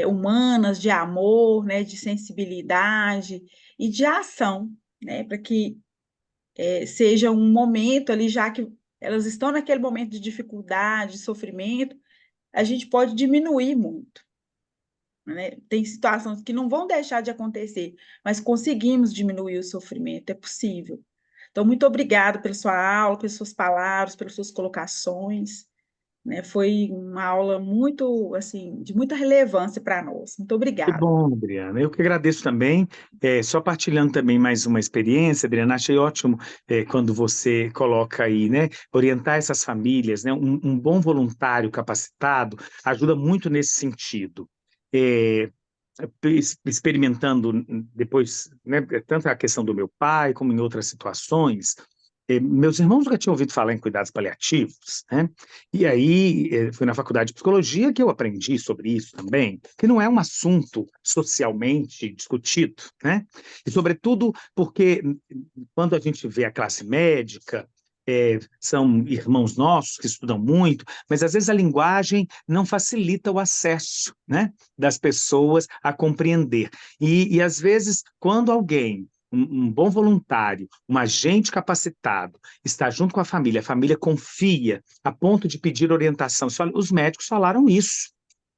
humanas, de amor, né, de sensibilidade e de ação, né, para que seja um momento ali, já que elas estão naquele momento de dificuldade, de sofrimento, a gente pode diminuir muito, né? Tem situações que não vão deixar de acontecer, mas conseguimos diminuir o sofrimento, é possível. Então, muito obrigada pela sua aula, pelas suas palavras, pelas suas colocações, né? Foi uma aula muito, assim, de muita relevância para nós. Muito Que obrigada. bom, Adriana. Eu que agradeço também. Só partilhando também mais uma experiência, Adriana, achei ótimo quando você coloca aí, né, orientar essas famílias, né, um bom voluntário capacitado ajuda muito nesse sentido. É, experimentando depois, né, tanto a questão do meu pai como em outras situações, meus irmãos nunca tinham ouvido falar em cuidados paliativos, né? E aí foi na faculdade de psicologia que eu aprendi sobre isso também, que não é um assunto socialmente discutido, né? E sobretudo porque quando a gente vê a classe médica, são irmãos nossos que estudam muito, mas às vezes a linguagem não facilita o acesso, né, das pessoas a compreender. E às vezes, quando alguém um bom voluntário, um agente capacitado, está junto com a família confia a ponto de pedir orientação. Os médicos falaram isso.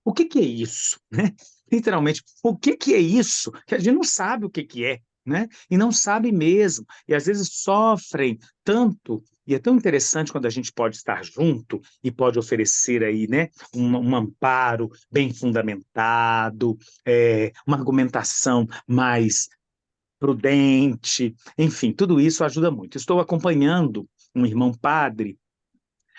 O que é isso? Né? Literalmente, o que é isso? Que a gente não sabe o que é, né? E não sabe mesmo. E às vezes sofrem tanto. E é tão interessante quando a gente pode estar junto e pode oferecer aí, né, um amparo bem fundamentado, uma argumentação mais prudente, enfim, tudo isso ajuda muito. Estou acompanhando um irmão padre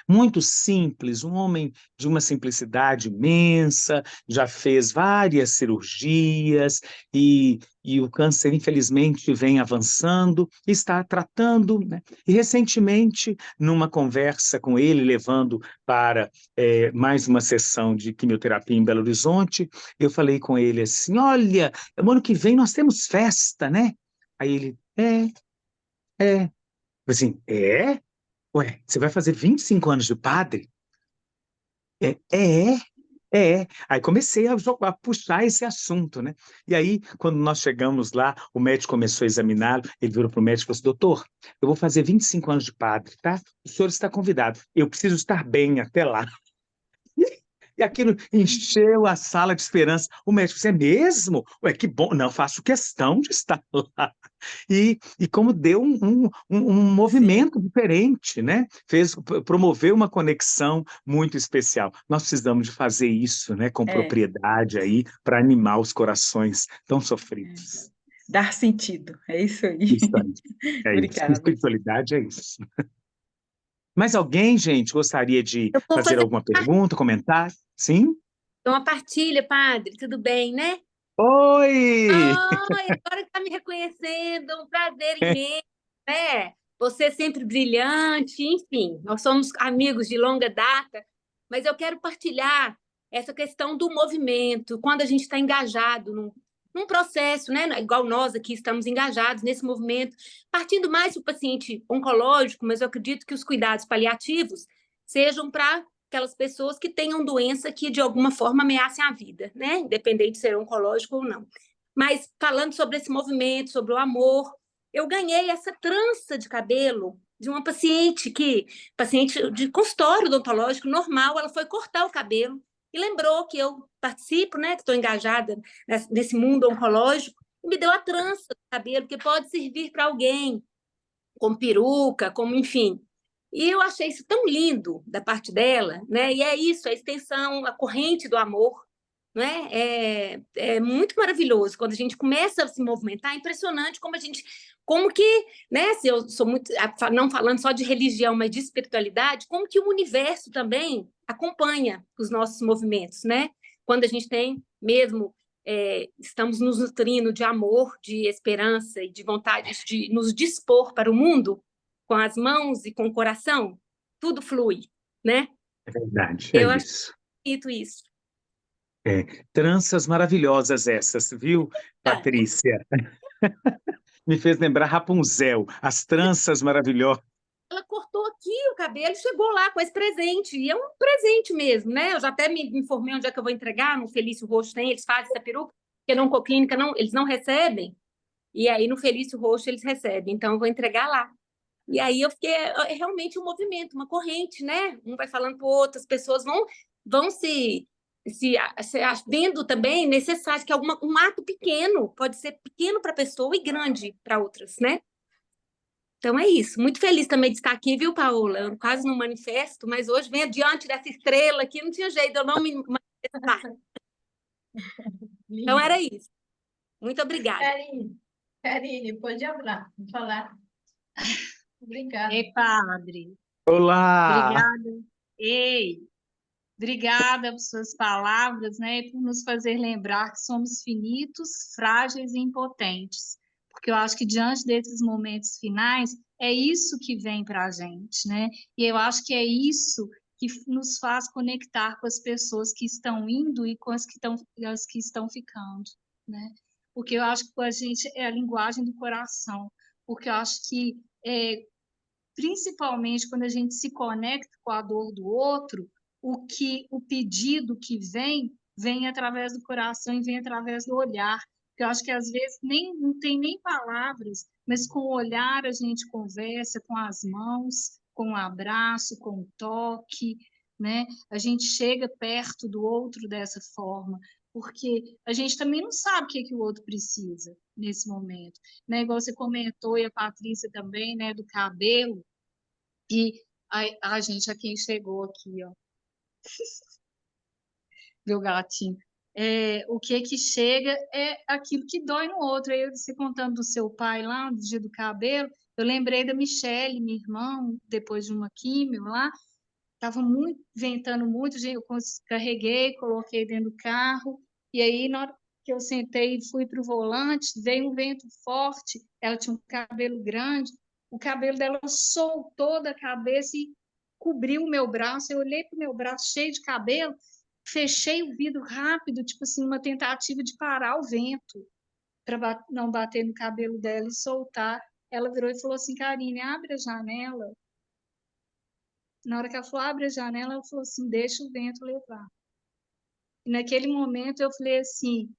muito simples, um homem de uma simplicidade imensa, já fez várias cirurgias e o câncer, infelizmente, vem avançando, está tratando, né? E recentemente, numa conversa com ele, levando para mais uma sessão de quimioterapia em Belo Horizonte, eu falei com ele assim, olha, o ano que vem nós temos festa, né? Aí ele, é. Assim, é? Ué, você vai fazer 25 anos de padre? É, é, é. Aí comecei a puxar esse assunto, né? E aí, quando nós chegamos lá, o médico começou a examiná-lo, ele virou para o médico e falou assim, doutor, eu vou fazer 25 anos de padre, tá? O senhor está convidado. Eu preciso estar bem até lá. E aquilo encheu a sala de esperança. O médico, você é mesmo? Ué, que bom. Não, faço questão de estar lá. E como deu um Sim, movimento diferente, né? Promoveu uma conexão muito especial. Nós precisamos de fazer isso, né, com é, propriedade aí, para animar os corações tão sofridos. dar sentido, é isso aí. Isso aí. É isso. Obrigada. Espiritualidade é isso. Mais alguém, gente, gostaria de Eu vou fazer fazer alguma pergunta, comentar? Sim? uma partilha, padre. Tudo bem, né? Oi! Ai, agora está me reconhecendo, um prazer imenso, né? Você é sempre brilhante, enfim, nós somos amigos de longa data, mas eu quero partilhar essa questão do movimento, quando a gente está engajado num processo, né? Igual nós aqui estamos engajados nesse movimento, partindo mais do paciente oncológico, mas eu acredito que os cuidados paliativos sejam para aquelas pessoas que tenham doença que de alguma forma ameacem a vida, né? Independente de ser oncológico ou não. Mas falando sobre esse movimento, sobre o amor, eu ganhei essa trança de cabelo de uma paciente de consultório odontológico normal, ela foi cortar o cabelo e lembrou que eu participo, né, que estou engajada nesse mundo oncológico, e me deu a trança do cabelo, que pode servir para alguém, como peruca, como enfim. E eu achei isso tão lindo da parte dela, né? E é isso, a extensão, a corrente do amor, né? É muito maravilhoso quando a gente começa a se movimentar. É impressionante como a gente, como que, né? Se eu sou muito, não falando só de religião, mas de espiritualidade, como que o universo também acompanha os nossos movimentos, né? Quando a gente tem mesmo estamos nos nutrindo de amor, de esperança e de vontade de nos dispor para o mundo com as mãos e com o coração, tudo flui, né? É verdade, é Eu acho isso. bonito isso. Tranças maravilhosas essas, viu, Ah, Patrícia? Me fez lembrar Rapunzel, as tranças maravilhosas. ela cortou aqui o cabelo e chegou lá com esse presente. E é um presente mesmo, né? Eu já até me informei onde é que eu vou entregar. No Felício Roxo tem, eles fazem essa peruca, porque na Oncoclínica não, eles não recebem. E aí no Felício Roxo eles recebem. Então eu vou entregar lá. E aí eu fiquei, é realmente um movimento, uma corrente, né? Um vai falando para o outro, as pessoas vão se vendo também necessário, que é um ato pequeno, pode ser pequeno para a pessoa e grande para outras, né? Então é isso. Muito feliz também de estar aqui, viu, Paola? Eu quase não manifesto, mas hoje venho diante dessa estrela aqui, não tinha jeito de eu não me manifestar. Então era Linda. isso. Muito obrigada. Karine, pode falar. Obrigada. Ei, padre, Olá! obrigada. Ei, obrigada por suas palavras, né, e por nos fazer lembrar que somos finitos, frágeis e impotentes. Porque eu acho que diante desses momentos finais, é isso que vem para a gente, né? E eu acho que é isso que nos faz conectar com as pessoas que estão indo e com as que estão ficando, né? Porque eu acho que a gente é a linguagem do coração. Porque eu acho que principalmente quando a gente se conecta com a dor do outro, o pedido que vem através do coração e vem através do olhar. Eu acho que às vezes não tem nem palavras, mas com o olhar a gente conversa, com as mãos, com o abraço, com o toque, né? A gente chega perto do outro dessa forma, porque a gente também não sabe o que o outro precisa nesse momento, né? Igual você comentou, e a Patrícia também, né, do cabelo, e a gente, a quem chegou aqui, ó, meu gatinho, o que chega é aquilo que dói no outro. Aí você contando do seu pai lá, no dia do cabelo, eu lembrei da Michele, minha irmã, depois de uma químio lá, estava ventando muito, eu carreguei, coloquei dentro do carro, e aí na hora que eu sentei e fui para o volante, veio um vento forte, ela tinha um cabelo grande, o cabelo dela soltou da cabeça e cobriu o meu braço, eu olhei para o meu braço cheio de cabelo, fechei o vidro rápido, tipo assim, uma tentativa de parar o vento, para não bater no cabelo dela e soltar. Ela virou e falou assim, Karine, abre a janela. Na hora que ela falou, abre a janela, ela falou assim, deixa o vento levar. E naquele momento eu falei assim,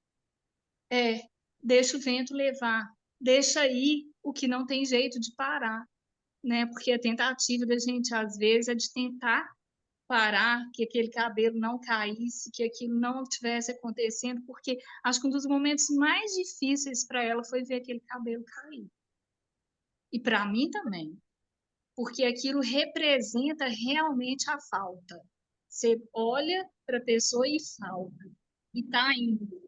deixa o vento levar, deixa ir o que não tem jeito de parar, né? Porque a tentativa da gente, às vezes, é de tentar parar, que aquele cabelo não caísse, que aquilo não estivesse acontecendo, porque acho que um dos momentos mais difíceis para ela foi ver aquele cabelo cair. E para mim também, porque aquilo representa realmente a falta. Você olha para a pessoa e falta, e está indo.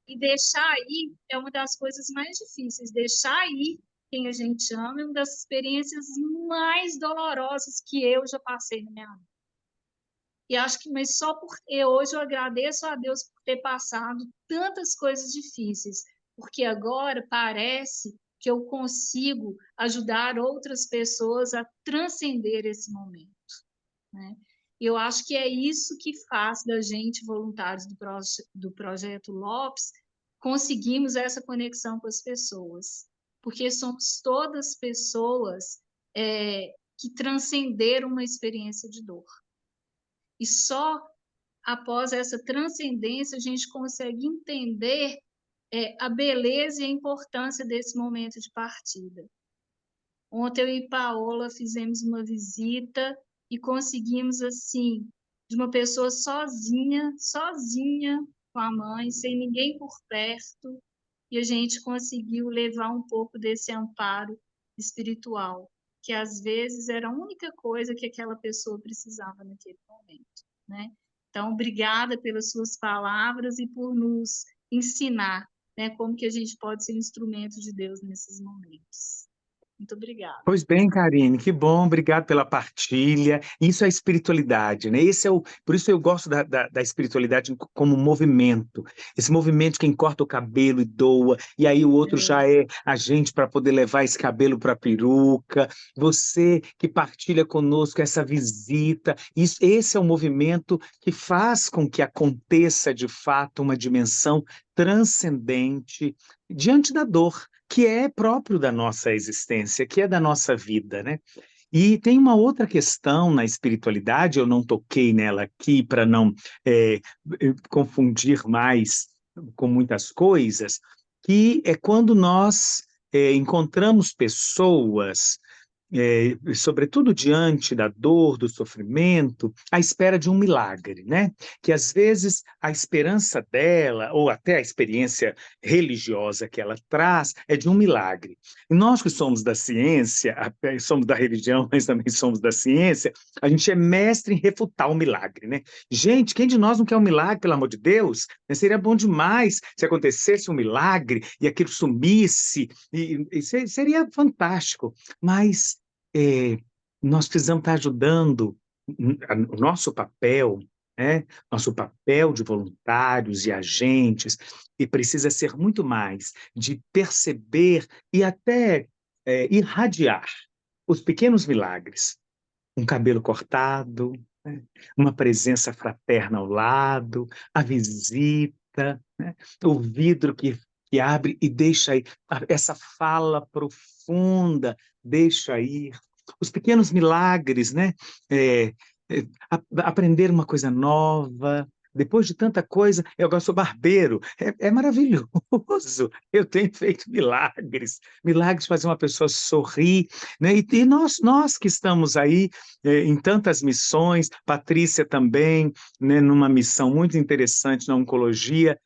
E deixar ir é uma das coisas mais difíceis. Deixar ir quem a gente ama é uma das experiências mais dolorosas que eu já passei na minha vida. E acho que, mas só porque hoje eu agradeço a Deus por ter passado tantas coisas difíceis, porque agora parece que eu consigo ajudar outras pessoas a transcender esse momento, né? E eu acho que é isso que faz da gente, voluntários do Projeto Lopes, conseguimos essa conexão com as pessoas, porque somos todas pessoas que transcenderam uma experiência de dor. E só após essa transcendência a gente consegue entender a beleza e a importância desse momento de partida. Ontem eu e Paola fizemos uma visita e conseguimos, assim, de uma pessoa sozinha com a mãe, sem ninguém por perto, e a gente conseguiu levar um pouco desse amparo espiritual, que às vezes era a única coisa que aquela pessoa precisava naquele momento, né? Então, obrigada pelas suas palavras e por nos ensinar, né, como que a gente pode ser instrumento de Deus nesses momentos. Muito obrigada. Pois bem, Karine, que bom, obrigado pela partilha. Isso é espiritualidade, né? Por isso eu gosto da espiritualidade como movimento. Esse movimento que corta o cabelo e doa, e aí o outro já é agente para poder levar esse cabelo para a peruca. Você que partilha conosco essa visita, esse é o movimento que faz com que aconteça de fato uma dimensão transcendente diante da dor que é próprio da nossa existência, que é da nossa vida, né? E tem uma outra questão na espiritualidade, eu não toquei nela aqui para não confundir mais com muitas coisas, que é quando nós encontramos pessoas sobretudo diante da dor, do sofrimento, à espera de um milagre, né? Que às vezes a esperança dela, ou até a experiência religiosa que ela traz, é de um milagre. E nós que somos da ciência, somos da religião, mas também somos da ciência, a gente é mestre em refutar o milagre, né? Gente, quem de nós não quer um milagre, pelo amor de Deus? Seria bom demais se acontecesse um milagre e aquilo sumisse, e seria fantástico. Mas nós precisamos estar ajudando o nosso papel, né? Nosso papel de voluntários e agentes, e precisa ser muito mais de perceber e até irradiar os pequenos milagres. Um cabelo cortado, né? Uma presença fraterna ao lado, a visita, né? O vidro que abre e deixa ir, essa fala profunda, deixa ir. Os pequenos milagres, né? É, aprender uma coisa nova. Depois de tanta coisa, eu agora sou barbeiro, é maravilhoso. Eu tenho feito milagres, milagres de fazer uma pessoa sorrir, né? E nós que estamos aí em tantas missões, Patrícia também, né, numa missão muito interessante na oncologia,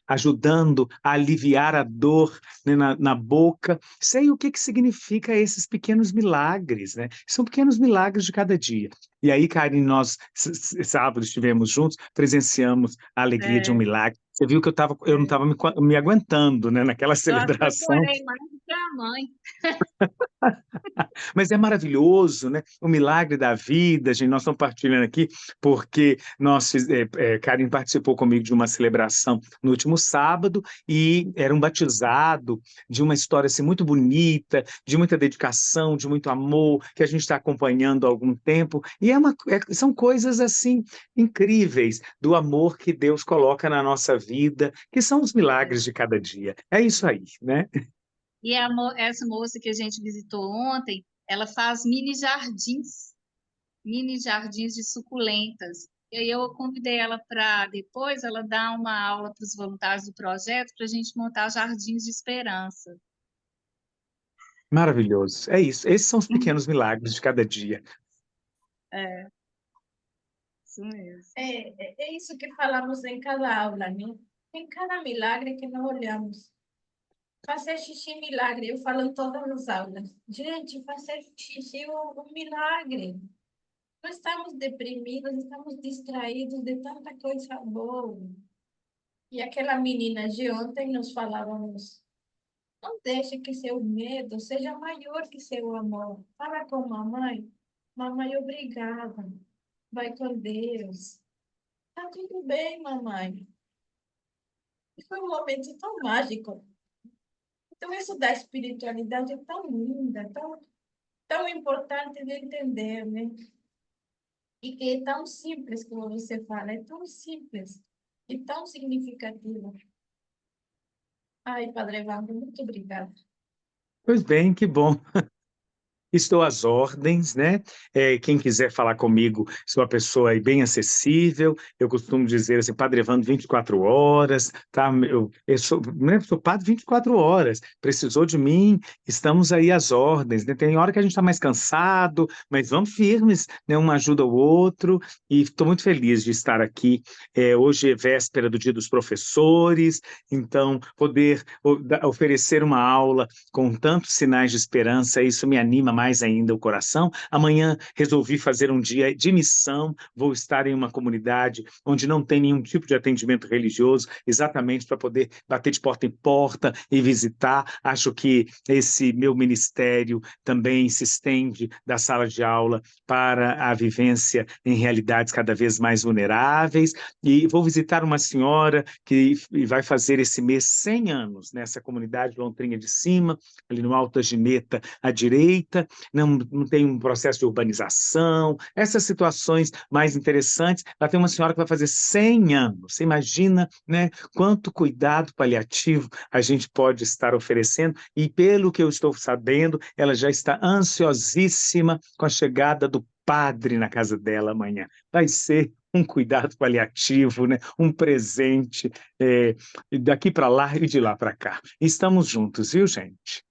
ajudando a aliviar a dor, né, na boca. Sei o que significa esses pequenos milagres, né? São pequenos milagres de cada dia. E aí, Karine, nós sábado estivemos juntos, presenciamos a alegria de um milagre. Você viu que eu não estava me aguentando, né, naquela Nossa, eu celebração. chorei mais do que a mãe. Mas é maravilhoso, né? O milagre da vida, gente. Nós estamos partilhando aqui porque Karen participou comigo de uma celebração no último sábado e era um batizado de uma história assim, muito bonita, de muita dedicação, de muito amor, que a gente está acompanhando há algum tempo. E são coisas assim incríveis do amor que Deus coloca na nossa vida, que são os milagres de cada dia. É isso aí, né? E essa moça que a gente visitou ontem, ela faz mini jardins de suculentas. E aí eu convidei ela para depois ela dar uma aula para os voluntários do projeto para a gente montar jardins de esperança. Maravilhoso. É isso. Esses são os pequenos milagres de cada dia. É, isso mesmo. É isso que falamos em cada aula, né? Em cada milagre que nós olhamos. Fazer xixi milagre, eu falo em todas as aulas. Gente, fazer xixi é um milagre. Nós estamos deprimidos, estamos distraídos de tanta coisa boa. E aquela menina de ontem nós falávamos, não deixe que seu medo seja maior que seu amor. Fala com mamãe. Mamãe, obrigada. Vai com Deus. Tá tudo bem, mamãe. E foi um momento tão mágico. Então, isso da espiritualidade é tão linda, tão importante de entender, né? E que é tão simples, como você fala, é tão simples e tão significativo. Ai, Padre Evandro, muito obrigada. Pois bem, que bom. Estou às ordens, né? Quem quiser falar comigo, sou uma pessoa aí bem acessível. Eu costumo dizer assim, Padre Evandro, 24 horas, tá? Eu sou, né, sou padre 24 horas. Precisou de mim, estamos aí às ordens, né? Tem hora que a gente está mais cansado, mas vamos firmes, né? Um ajuda o outro. E estou muito feliz de estar aqui. Hoje é véspera do Dia dos Professores, então poder oferecer uma aula com tantos sinais de esperança, isso me anima mais ainda o coração. Amanhã resolvi fazer um dia de missão, vou estar em uma comunidade onde não tem nenhum tipo de atendimento religioso, exatamente para poder bater de porta em porta e visitar. Acho que esse meu ministério também se estende da sala de aula para a vivência em realidades cada vez mais vulneráveis. E vou visitar uma senhora que vai fazer esse mês 100 anos nessa comunidade Lontrinha de Cima, ali no Alto da Gineta, à direita, não tem um processo de urbanização, essas situações mais interessantes. Lá tem uma senhora que vai fazer 100 anos. Você imagina, né, quanto cuidado paliativo a gente pode estar oferecendo, e pelo que eu estou sabendo, ela já está ansiosíssima com a chegada do padre na casa dela amanhã. Vai ser um cuidado paliativo, né? Um presente, daqui para lá e de lá para cá. Estamos juntos, viu, gente?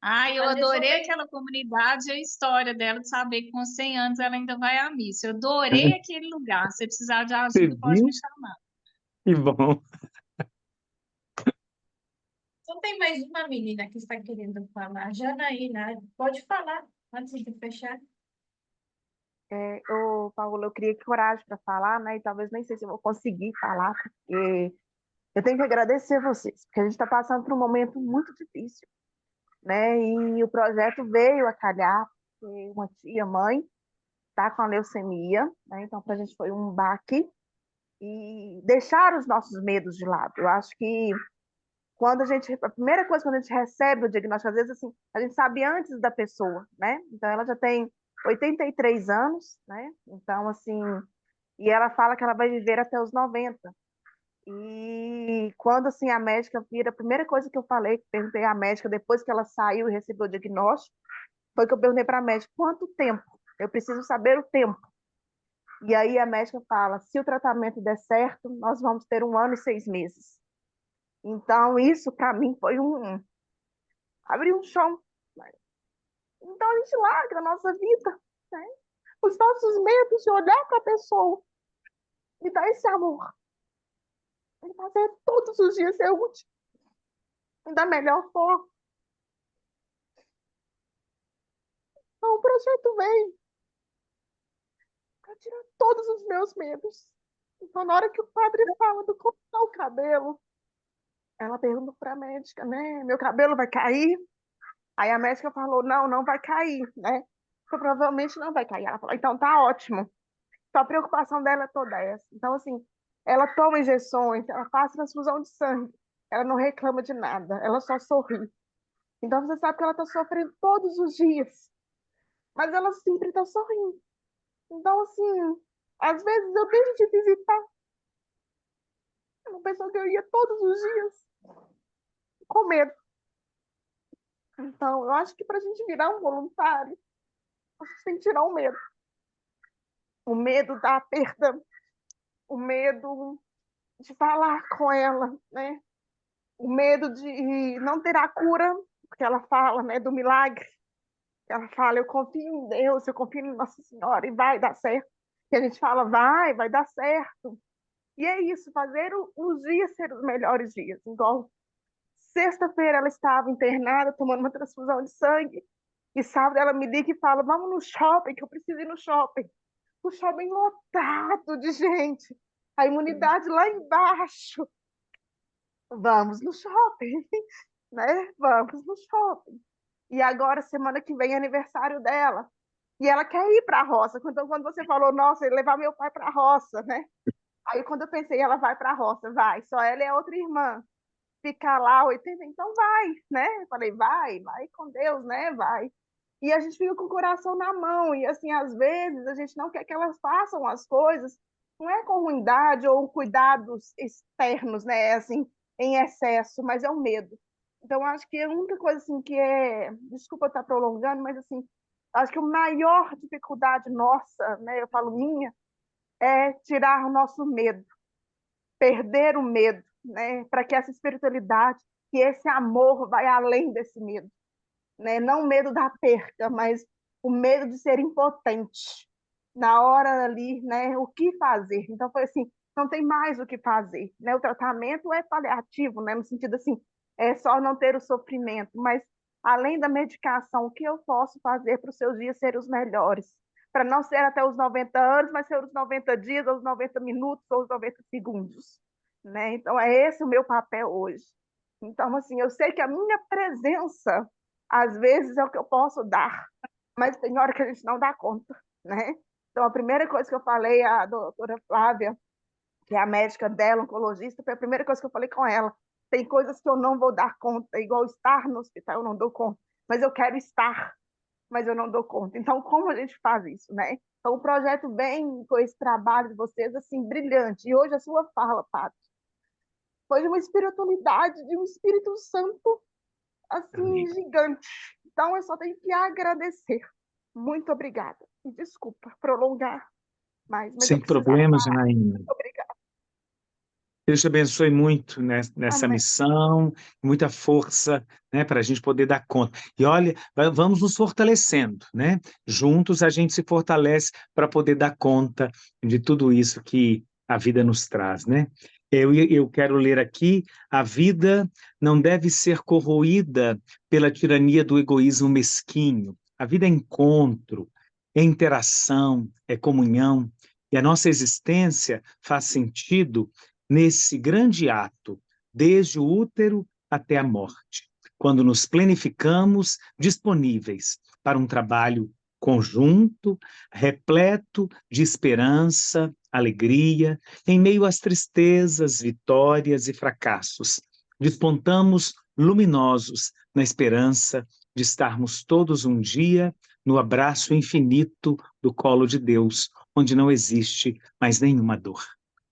Ai, eu Mas eu sou adorei bem... aquela comunidade e a história dela, de saber que com 100 anos ela ainda vai à missa. Eu adorei aquele lugar. Se precisar de Você ajuda, pode me viu? chamar. Que bom. Só tem mais uma menina que está querendo falar. Janaína, pode falar antes de fechar. Paulo, eu criei coragem para falar, né? E talvez nem sei se eu vou conseguir falar, porque eu tenho que agradecer vocês, porque a gente está passando por um momento muito difícil, né? E o projeto veio a calhar, porque uma tia-mãe está com a leucemia, né? Então, para a gente foi um baque e deixar os nossos medos de lado. Eu acho que a primeira coisa quando a gente recebe o diagnóstico, às vezes assim, a gente sabe antes da pessoa, né? Então, ela já tem 83 anos, né? Então, assim, e ela fala que ela vai viver até os 90. E quando, assim, a médica vira, a primeira coisa que eu falei, que perguntei à médica, depois que ela saiu e recebeu o diagnóstico, foi que eu perguntei para a médica, quanto tempo? Eu preciso saber o tempo. E aí a médica fala, se o tratamento der certo, nós vamos ter 1 ano e 6 meses. Então, isso, para mim, foi abrir um chão. Né? Então, a gente larga a nossa vida, né? Os nossos medos de olhar para a pessoa e dar esse amor. E fazer todos os dias ser útil da melhor forma. Então, o projeto vem para tirar todos os meus medos. Então, na hora que o padre fala do cortar o cabelo, ela pergunta para a médica, né? Meu cabelo vai cair? Aí a médica falou, não, não vai cair, né? Provavelmente não vai cair. Ela falou, então tá ótimo. Então a preocupação dela é toda essa. Então, assim, ela toma injeções, ela faz transfusão de sangue, ela não reclama de nada, ela só sorri. Então você sabe que ela está sofrendo todos os dias, mas ela sempre está sorrindo. Então, assim, às vezes eu deixo de visitar. É uma pessoa que eu ia todos os dias com medo. Então, eu acho que para a gente virar um voluntário, a gente tem que tirar o medo. O medo da perda, o medo de falar com ela, né? O medo de não ter a cura, porque ela fala, né, do milagre. Ela fala, eu confio em Deus, eu confio em Nossa Senhora e vai dar certo. E a gente fala, vai dar certo. E é isso, fazer os dias ser os melhores dias. Igual sexta-feira ela estava internada, tomando uma transfusão de sangue, e sábado ela me liga e fala, vamos no shopping, que eu preciso ir no shopping. O shopping lotado de gente, a imunidade lá embaixo. Vamos no shopping, né? Vamos no shopping. E agora, semana que vem, é aniversário dela. E ela quer ir para a roça. Então, quando você falou, nossa, ele levar meu pai para a roça, né? Aí, quando eu pensei, ela vai para a roça, vai. Só ela e a outra irmã. Ficar lá 80, então vai, né? Eu falei, vai com Deus, né? Vai. E a gente fica com o coração na mão. E, assim, às vezes, a gente não quer que elas façam as coisas. Não é com ruindade ou cuidados externos, né? Assim, em excesso, mas é o medo. Então, acho que a única coisa, assim, que é... Desculpa estar prolongando, mas, assim, Acho que a maior dificuldade nossa, né, eu falo minha, é tirar o nosso medo, perder o medo, né, para que essa espiritualidade, que esse amor vai além desse medo, né? Não o medo da perca, mas o medo de ser impotente na hora ali, né? O que fazer? Então foi assim, não tem mais o que fazer, né? O tratamento é paliativo, né? No sentido assim, é só não ter o sofrimento, mas além da medicação, o que eu posso fazer para os seus dias serem os melhores? Para não ser até os 90 anos, mas ser os 90 dias, ou os 90 minutos, ou os 90 segundos, né? Então é esse o meu papel hoje. Então, assim, eu sei que a minha presença às vezes é o que eu posso dar, mas tem hora que a gente não dá conta, né? Então, a primeira coisa que eu falei à doutora Flávia, que é a médica dela, oncologista, foi a primeira coisa que eu falei com ela. Tem coisas que eu não vou dar conta, igual estar no hospital, eu não dou conta, mas eu quero estar, mas eu não dou conta. Então, como a gente faz isso, né? Então, o projeto vem com esse trabalho de vocês, assim, brilhante. E hoje a sua fala, Padre, foi de uma espiritualidade, de um Espírito Santo assim, gigante. Então, eu só tenho que agradecer. Muito obrigada. E desculpa prolongar mais, mas eu Sem precisava problemas, parar. Janaína. Muito obrigada. Deus te abençoe muito nessa Amém. missão, muita força, né, para a gente poder dar conta. E olha, vamos nos fortalecendo, né? Juntos a gente se fortalece para poder dar conta de tudo isso que a vida nos traz, né? Eu quero ler aqui: a vida não deve ser corroída pela tirania do egoísmo mesquinho. A vida é encontro, é interação, é comunhão, e a nossa existência faz sentido nesse grande ato, desde o útero até a morte, quando nos planificamos disponíveis para um trabalho conjunto, repleto de esperança, alegria, em meio às tristezas, vitórias e fracassos. Despontamos luminosos na esperança de estarmos todos um dia no abraço infinito do colo de Deus, onde não existe mais nenhuma dor.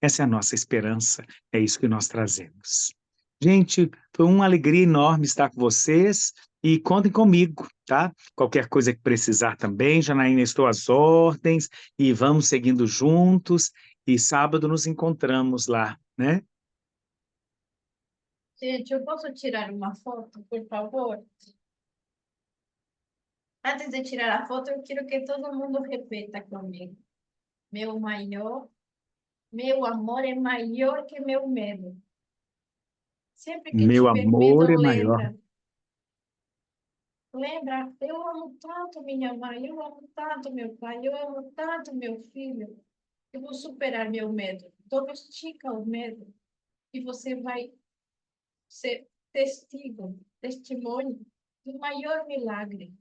Essa é a nossa esperança, é isso que nós trazemos. Gente, foi uma alegria enorme estar com vocês e contem comigo, tá? Qualquer coisa que precisar também, Janaína, estou às ordens e vamos seguindo juntos e sábado nos encontramos lá, né? Gente, eu posso tirar uma foto, por favor? Antes de tirar a foto, eu quero que todo mundo repita comigo. Meu amor é maior que meu medo. Sempre que Meu tiver medo, amor é maior. lembra, eu amo tanto minha mãe, eu amo tanto meu pai, eu amo tanto meu filho. Eu vou superar meu medo. Domestica o medo e você vai ser testemunho do maior milagre.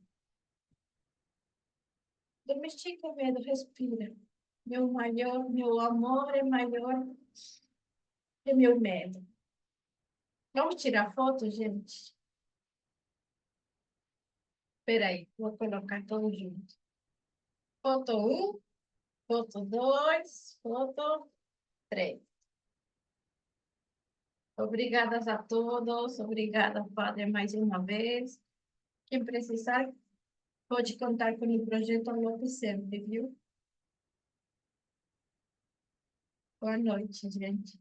Domestica o medo, respira. Meu amor é maior que meu medo. Vamos tirar foto, gente? Espera aí, vou colocar tudo junto. Foto 1, foto 2, foto 3. Obrigadas a todos, obrigada, Padre, mais uma vez. Quem precisar, pode contar com o projeto Logo sempre, viu? Boa noite, gente.